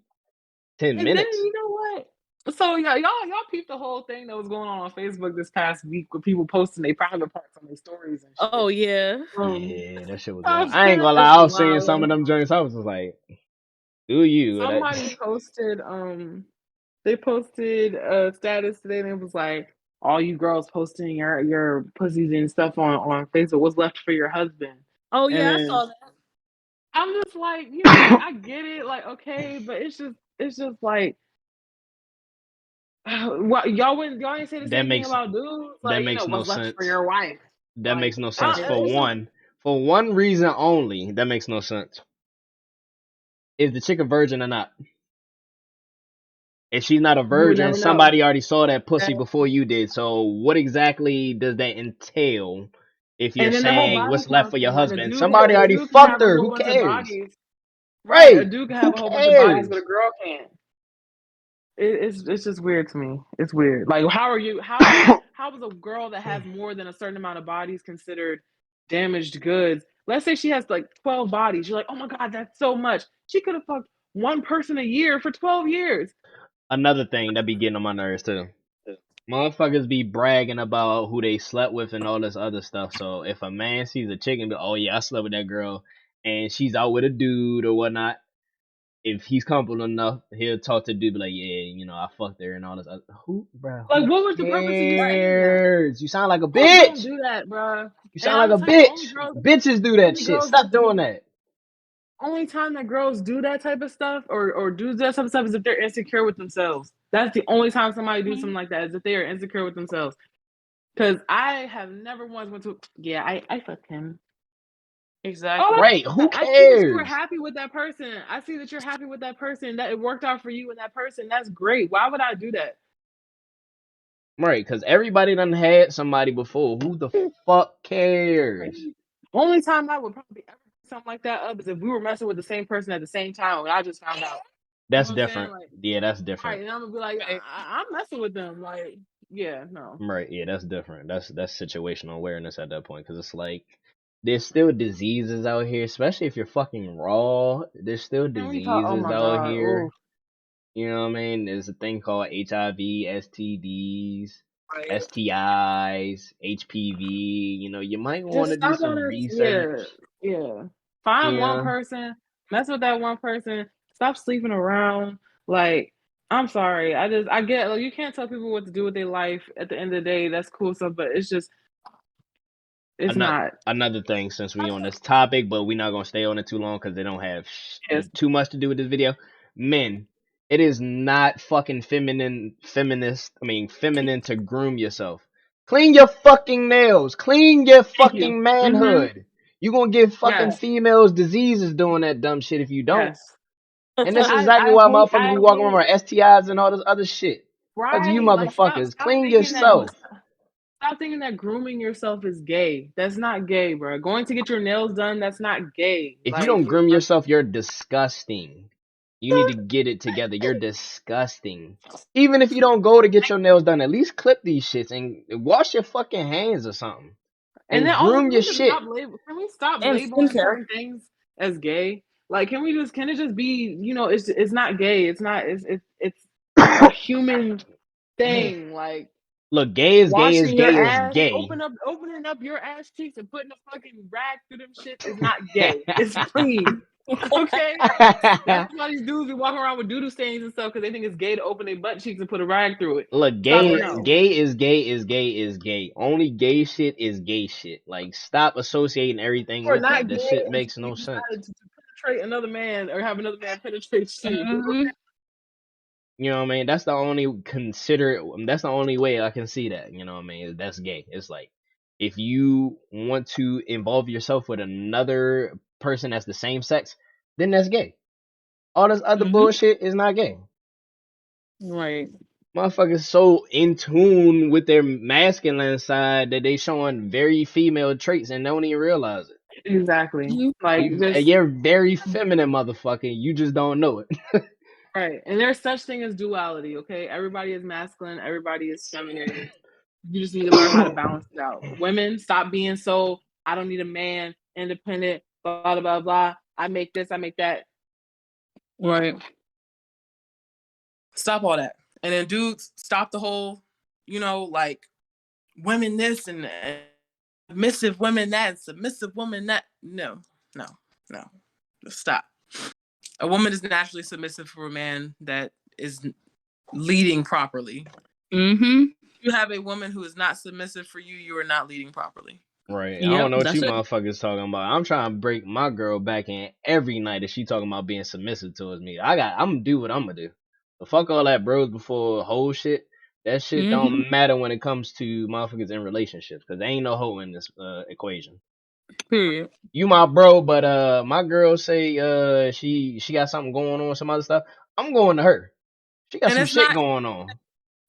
10 And then minutes. you know what? So yeah, y'all peeped the whole thing that was going on Facebook this past week with people posting their private parts on their stories and Oh shit. yeah. Um, Yeah, that shit was wild. I I ain't gonna lie, it's I was seeing some wild. of them joints. I was just like, do you? That Somebody posted they posted a status today and it was like all you girls posting your pussies and stuff on Facebook. What's left for your husband? Oh And yeah. I then saw that. I'm just like, you know, like I get it, like okay, but it's just like what y'all ain't say the that same thing makes about dudes, that like you know makes no what's left for sense. your wife, That like makes no sense for it's just one. For one reason only, that makes no sense. Is the chick a virgin or not? If she's not a you would virgin, never know. somebody already saw that pussy before Exactly. you did. So what exactly does that entail if you're And then the whole saying body what's left count for your thing, like husband? Somebody already a dude can fucked have a her. whole Who bunch of cares? bodies, right? A Right. dude can Who have a whole bunch of bodies, but a cares? girl can't. It's just weird to me. It's weird. Like how is a girl that has more than a certain amount of bodies considered damaged goods? let's say she has like 12 bodies. You're like, oh my God, that's so much. She could have fucked one person a year for 12 years. Another thing that be getting on my nerves too. Motherfuckers be bragging about who they slept with and all this other stuff. So if a man sees a chick and be, oh yeah, I slept with that girl, and she's out with a dude or whatnot, if he's comfortable enough, he'll talk to the dude, be like, yeah, I fucked her and all this. Who, bro? Like, Who what was the purpose of you saying that? cares? You sound like a Girls don't bitch. do that, bro. You And sound I'm like gonna a tell you, bitch. Bitches do that only shit. girls Stop that doing do, that. only time that girls do that type of stuff or do that type of stuff is if they're insecure with themselves. That's the only time somebody do something like that is if they are insecure with themselves. Because I have never once went to, yeah, I fucked him. Exactly. Oh, Right? Who I see that you were cares? happy with that person. I see that you're happy with that person. That it worked out for you and that person. That's great. Why would I do that? Right? Because everybody done had somebody before. Who the fuck cares? Only time I would probably ever do something like that up is if we were messing with the same person at the same time and I just found out. You know That's what I'm saying? different. Like, Yeah, that's different. right, and I'm gonna be like, Right. I'm messing with them. Like, yeah, no. Right? Yeah, that's different. That's situational awareness at that point. Because it's like there's still diseases out here, especially if you're fucking raw. There's still And we talk. Oh diseases my out god. Oh, here. You know what I mean? There's a thing called HIV, STDs, Right. STIs, HPV. You might want just to do stop all some this. Yeah, research. yeah. Find one Yeah. person, mess with that one person. Stop sleeping around. Like, I'm sorry. I get. Like, you can't tell people what to do with their life. At the end of the day, that's cool stuff. But it's just, it's Another not. another thing, since we on this topic, but we're not gonna stay on it too long because they don't have Yes. too much to do with this video. Men, it is not fucking feminine to groom yourself. Clean your fucking nails. Clean your Thank you. fucking Mm-hmm. manhood. You gonna give fucking Yes. females diseases doing that dumb shit if you don't. Yes. And that's I exactly I why hate motherfuckers I be walking around hate with STIs and all this other shit. Cause you right. Like, motherfuckers, stop clean thinking that. yourself. Stop thinking that grooming yourself is gay. That's not gay, bro. Going to get your nails done, that's not gay. If you Like, don't groom yourself, you're disgusting. You need to get it together. You're disgusting. Even if you don't go to get your nails done, at least clip these shits and wash your fucking hands or something. and And then also, groom your shit. can we stop And labeling skincare. certain things as gay? Like, can it just be, it's not gay. It's not, it's a human thing. Like, Look, gay is gay is washing your gay is ass, gay. opening up your ass cheeks and putting a fucking rag through them shits is not gay. It's clean. Okay? That's why these dudes be walking around with doodle stains and stuff because they think it's gay to open their butt cheeks and put a rag through it. Look, Stop it. gay No. gay is gay is gay is gay. Only gay shit is gay shit. Like stop associating everything Or with not that. gay This shit until makes you no sense. decided to penetrate another man or have another man penetrate you. Mm-hmm. You know what I mean? That's the only way I can see that. You know what I mean? That's gay. It's like if you want to involve yourself with another person that's the same sex, then that's gay. All this other Mm-hmm. bullshit is not gay. Right. Motherfuckers so in tune with their masculine side that they showing very female traits and don't even realize it. Exactly. Mhm. Like, just You're very feminine, motherfucker. You just don't know it. right. And there's such thing as duality, okay? Everybody is masculine, everybody is feminine. You just need to learn how to balance it out. Women, stop being so I don't need a man, independent, blah blah blah blah. I make this, I make that. Right. Stop all that. And then dudes, stop the whole, like women this and submissive women that, and submissive women that. No, no, no. Stop. A woman is naturally submissive for a man that is leading properly. Mm-hmm. If you have a woman who is not submissive for you, you are not leading properly. Right. I don't Yep. know what you That's it. motherfuckers talking about. I'm trying to break my girl back in every night if she talking about being submissive towards me. I'm gonna do what I'm gonna do. But fuck all that bros before whole shit. That shit Mm-hmm. don't matter when it comes to motherfuckers in relationships because there ain't no hoe in this equation. Period. You my bro, but my girl say she got something going on, some other stuff. I'm going to her. She got And some it's shit going on.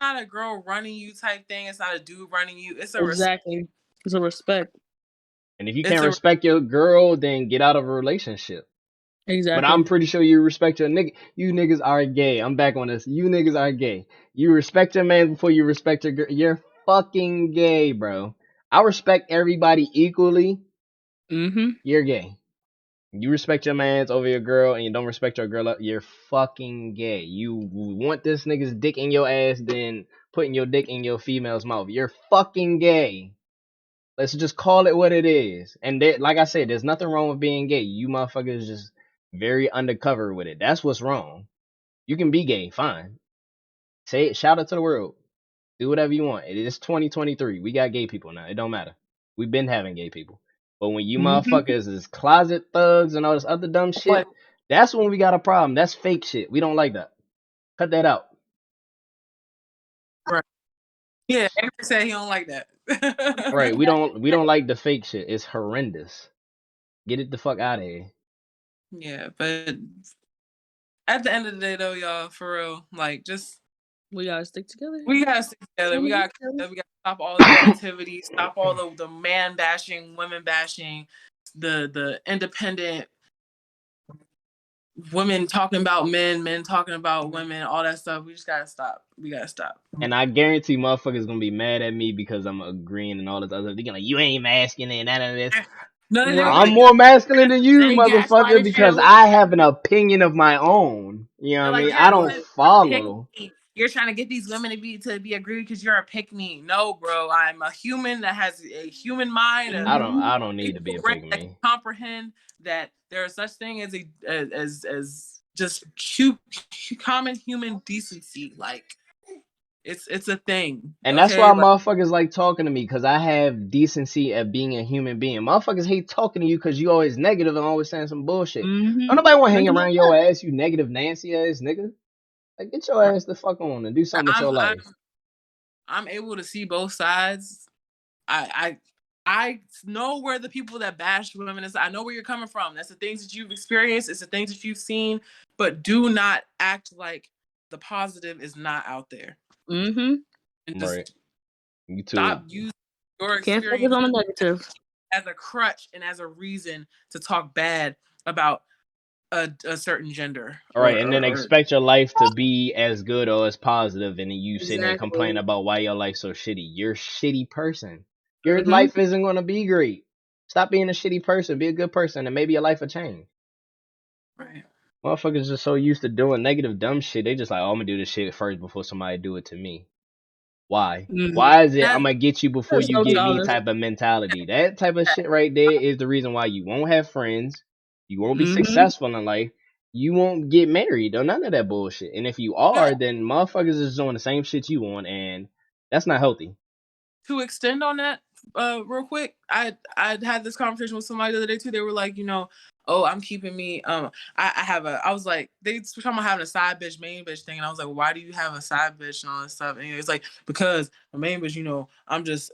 not a girl running you type thing. It's not a dude running you. Exactly. It's a respect. And if you It's can't a respect your girl, then get out of a relationship. But I'm Exactly. pretty sure you respect your nigga. You niggas are gay. I'm back on this. You niggas are gay. You respect your man before you respect your girl. You're fucking gay, bro. I respect everybody equally, You're gay. You respect your man's over your girl, and you don't respect your girl. You're fucking gay. You want this nigga's dick in your ass, then putting your dick in your female's mouth. You're fucking gay. Let's just call it what it is. And like I said, there's nothing wrong with being gay. You motherfuckers just very undercover with it. That's what's wrong. You can be gay, fine. Say it, shout it to the world. Do whatever you want. It is 2023. We got gay people now. It don't matter. We've been having gay people. But when you motherfuckers is closet thugs and all this other dumb shit, Like, that's when we got a problem. That's fake shit. We don't like that. Cut that out. Right. Yeah, Eric said he don't like that. Right. We don't like the fake shit. It's horrendous. Get it the fuck out of here. Yeah, but at the end of the day, though, y'all, for real, like, just We gotta stick together. we gotta stick together. Come We gotta together. stop all the negativity, stop all the man bashing, women bashing, the independent women talking about men, men talking about women, all that stuff. We just gotta stop. We gotta stop. And I guarantee motherfuckers gonna be mad at me because I'm agreeing and all this other. They're gonna like, you ain't masculine and none of this. No, they were I'm like, more masculine than you, they motherfucker, gaslighted because you. I have an opinion of my own. You know They're what I like, mean? I don't you're follow. you're trying to get these women to be agreed because you're a pick me. No, bro, I'm a human that has a human mind, I don't need to be a brain pick that can me. comprehend that there is such thing as as just common human decency. Like it's a thing. And that's why Okay, like motherfuckers like talking to me, because I have decency at being a human being. Motherfuckers hate talking to you because you always negative and always saying some bullshit. Don't nobody want to hang Like, around your ass, you negative Nancy ass nigga. Like, get your ass the fuck on and do something with your life. I'm able to see both sides. I know where the people that bash women is. I know where you're coming from. That's the things that you've experienced. It's the things that you've seen. But do not act like the positive is not out there. And Right. just You stop too. using your can't focus experience on the negative. as a crutch and as a reason to talk bad about a certain gender All right, and then or expect your life to be as good or as positive, and then you sitting there complaining Exactly. about why your life's so shitty. You're a shitty person. Your life isn't gonna be great. Stop being a shitty person. Be a good person, and maybe your life will change. right. Motherfuckers just so used to doing negative, dumb shit. They just like, oh, I'm gonna do this shit first before somebody do it to me. Why? Why is it I'm gonna get you before That's you so get me childish. type of mentality? That type of shit right there is the reason why you won't have friends, you won't be successful in life, you won't get married or none of that bullshit. And if you are, then motherfuckers is doing the same shit you want, and that's not healthy. To extend on that real quick, I had this conversation with somebody the other day too. They were like, oh, I'm keeping me I was like, they were talking about having a side bitch main bitch thing, and I was like, why do you have a side bitch and all this stuff? And it's like, because my main bitch,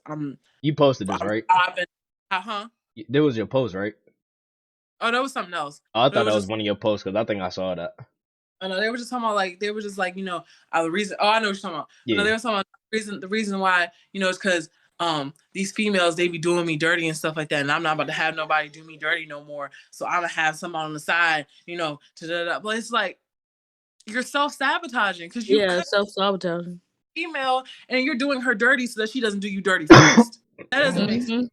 I'm You posted this, right? robbing. Uh-huh. There was your post, right? Oh, that was something else. Oh, I But it thought that was was just one of your posts because I think I saw that. I know they were just talking about like they were just like the reason. Oh, I know what you're talking about. But no, Yeah, they were talking about the reason why is because these females they be doing me dirty and stuff like that, and I'm not about to have nobody do me dirty no more. So I'm gonna have someone on the side, to da. But it's like you're self sabotaging because you could Self-sabotaging. female and you're doing her dirty so that she doesn't do you dirty first. That doesn't make sense.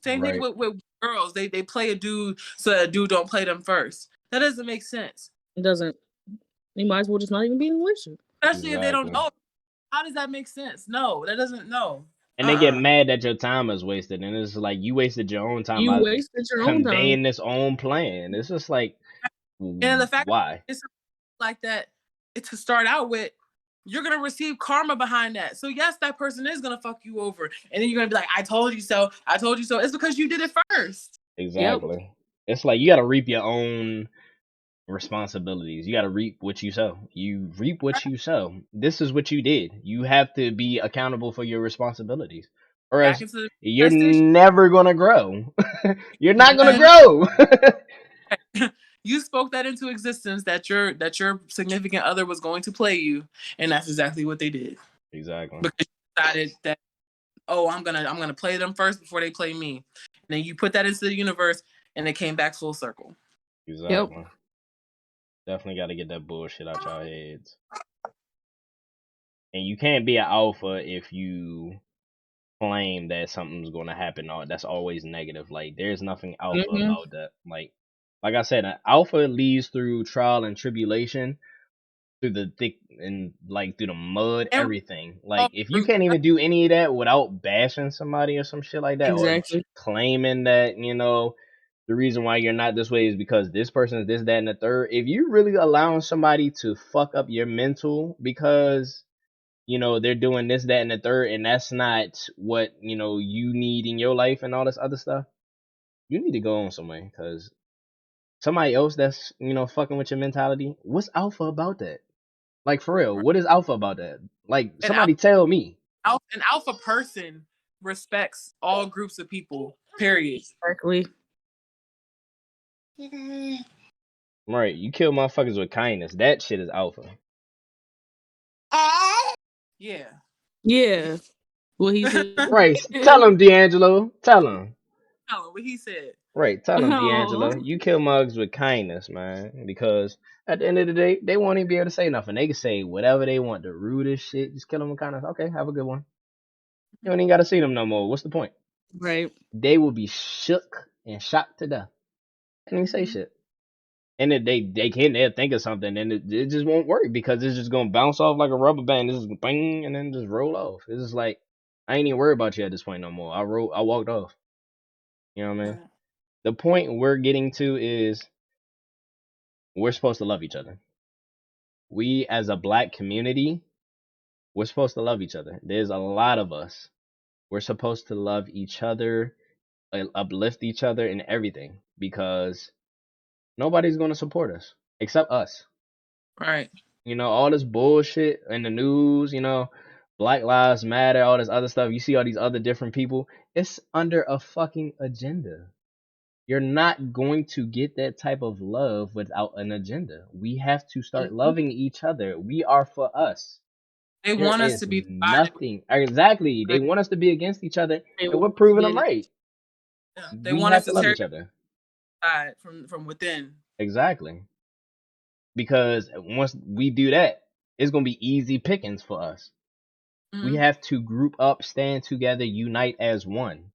Same thing right. with girls. They play a dude so that a dude don't play them first. That doesn't make sense. It doesn't. You might as well just not even be in a relationship. Especially if they don't Exactly. know. How does that make sense? No, that doesn't. No. And they get mad that your time is wasted, and it's like you wasted your own time You by wasted your own time. conveying this own plan. It's just like, And the fact why? that it's like that, to start out with, you're gonna receive karma behind that. So yes, that person is gonna fuck you over, and then you're gonna be like, "I told you so. I told you so." It's because you did it first. Exactly. It's like you got to reap your own responsibilities. You got to reap what you sow. You reap what you sow. This is what you did. You have to be accountable for your responsibilities, or Back else into the you're station. never gonna grow. You're not gonna grow. You spoke that into existence that your significant other was going to play you, and that's exactly what they did. Exactly. Because you decided that, oh, I'm gonna play them first before they play me, and then you put that into the universe, and it came back full circle. Exactly. Definitely got to get that bullshit out your heads. And you can't be an alpha if you claim that something's going to happen. That's always negative. Like there's nothing alpha Mm-hmm. about that. Like I said, alpha leads through trial and tribulation, through the thick and like through the mud, And everything. all Like if you group. can't even do any of that without bashing somebody or some shit like that, or Exactly. claiming that the reason why you're not this way is because this person is this, that, and the third. If you really allowing somebody to fuck up your mental because they're doing this, that, and the third, and that's not what you need in your life and all this other stuff, you need to go on somewhere because somebody else that's fucking with your mentality. What's alpha about that? Like for real, what is alpha about that? Like An somebody tell me. an alpha person respects all groups of people. Period. Exactly. Right, you kill motherfuckers with kindness. That shit is alpha. Yeah. Yeah. What he said. Right, tell him, D'Angelo. Tell him. Tell him what he said. Right, tell him, Oh. D'Angelo. You kill mugs with kindness, man. Because at the end of the day, they won't even be able to say nothing. They can say whatever they want, the rudest shit. Just kill them with kindness. Okay, have a good one. You don't even got to see them no more. What's the point? Right. They will be shook and shocked to death. And they say shit. And if they'll think of something, and it just won't work because it's just gonna bounce off like a rubber band. This is bang, and then just roll off. It's just like I ain't even worried about you at this point no more. I walked off. You know what I mean? The point we're getting to is we're supposed to love each other. We as a black community, we're supposed to love each other. There's a lot of us. We're supposed to love each other, uplift each other, and everything because nobody's gonna support us except us. Right. All this bullshit in the news, Black Lives Matter, all this other stuff. You see all these other different people. It's under a fucking agenda. You're not going to get that type of love without an agenda. We have to start Mhm. loving each other. We are for us. They There want us is to be divided. nothing. Exactly. They Right. want us to be against each other, They and want we're us to proving be them in it. right. They We want have us to to love tear each other. side from within. Exactly. Because once we do that, it's going to be easy pickings for us. We have to group up, stand together, unite as one.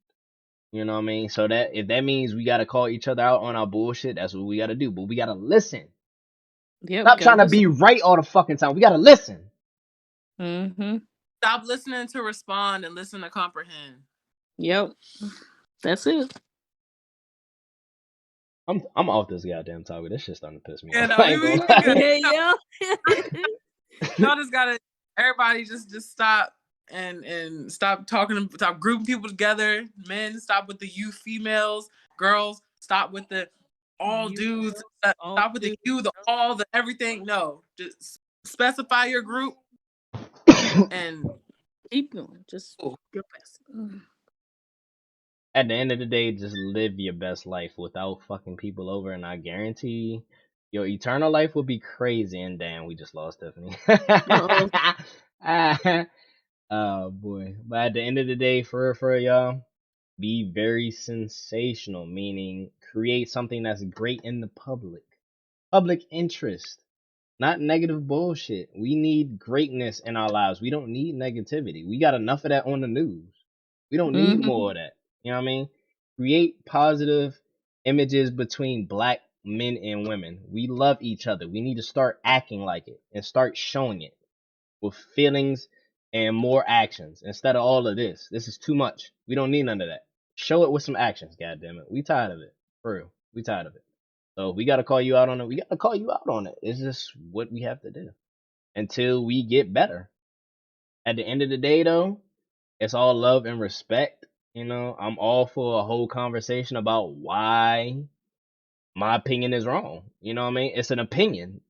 You know what I mean? So that if that means we gotta call each other out on our bullshit, that's what we gotta do. But we gotta listen. Yeah, we Stop gotta trying to listen. be right all the fucking time. We gotta listen. Mm-hmm. Stop listening to respond and listen to comprehend. Yep. That's it. I'm off this goddamn topic. This shit starting to piss me Yeah, off. no, I ain't we gonna lie. good. Yeah. Y'all just gotta everybody just stop and stop stop grouping people together. Men, stop with the you females, girls, stop with the all You, dudes, all stop with the dudes. you, the all, the everything. No. Just specify your group and Keep going. Just your best. Mm. At the end of the day, just live your best life without fucking people over, and I guarantee your eternal life will be crazy. And damn, we just lost Tiffany. Uh-oh. Oh boy. But at the end of the day, for real, y'all, be very sensational, meaning create something that's great in the public interest, not negative bullshit. We need greatness in our lives. We don't need negativity. We got enough of that on the news. We don't need Mm-hmm. more of that. You know what I mean? Create positive images between black men and women. We love each other. We need to start acting like it and start showing it with feelings and more actions instead of all of this. This is too much. We don't need none of that. Show it with some actions, goddamn it. We tired of it. For real. We tired of it. So if we gotta call you out on it, we gotta call you out on it. It's just what we have to do until we get better. At the end of the day though, it's all love and respect. I'm all for a whole conversation about why my opinion is wrong. You know what I mean? It's an opinion.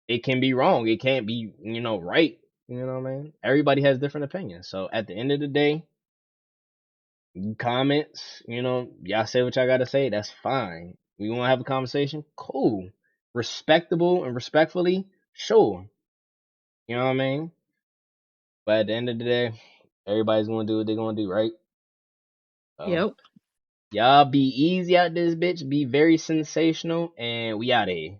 It can be wrong. It can't be, right. You know what I mean? Everybody has different opinions. So at the end of the day, comments, y'all say what y'all gotta say. That's fine. We want to have a conversation. Cool. Respectable and respectfully, sure. You know what I mean? But at the end of the day, everybody's gonna do what they're gonna do, right? So Yep. y'all be easy out this bitch. Be very sensational, and we out of here.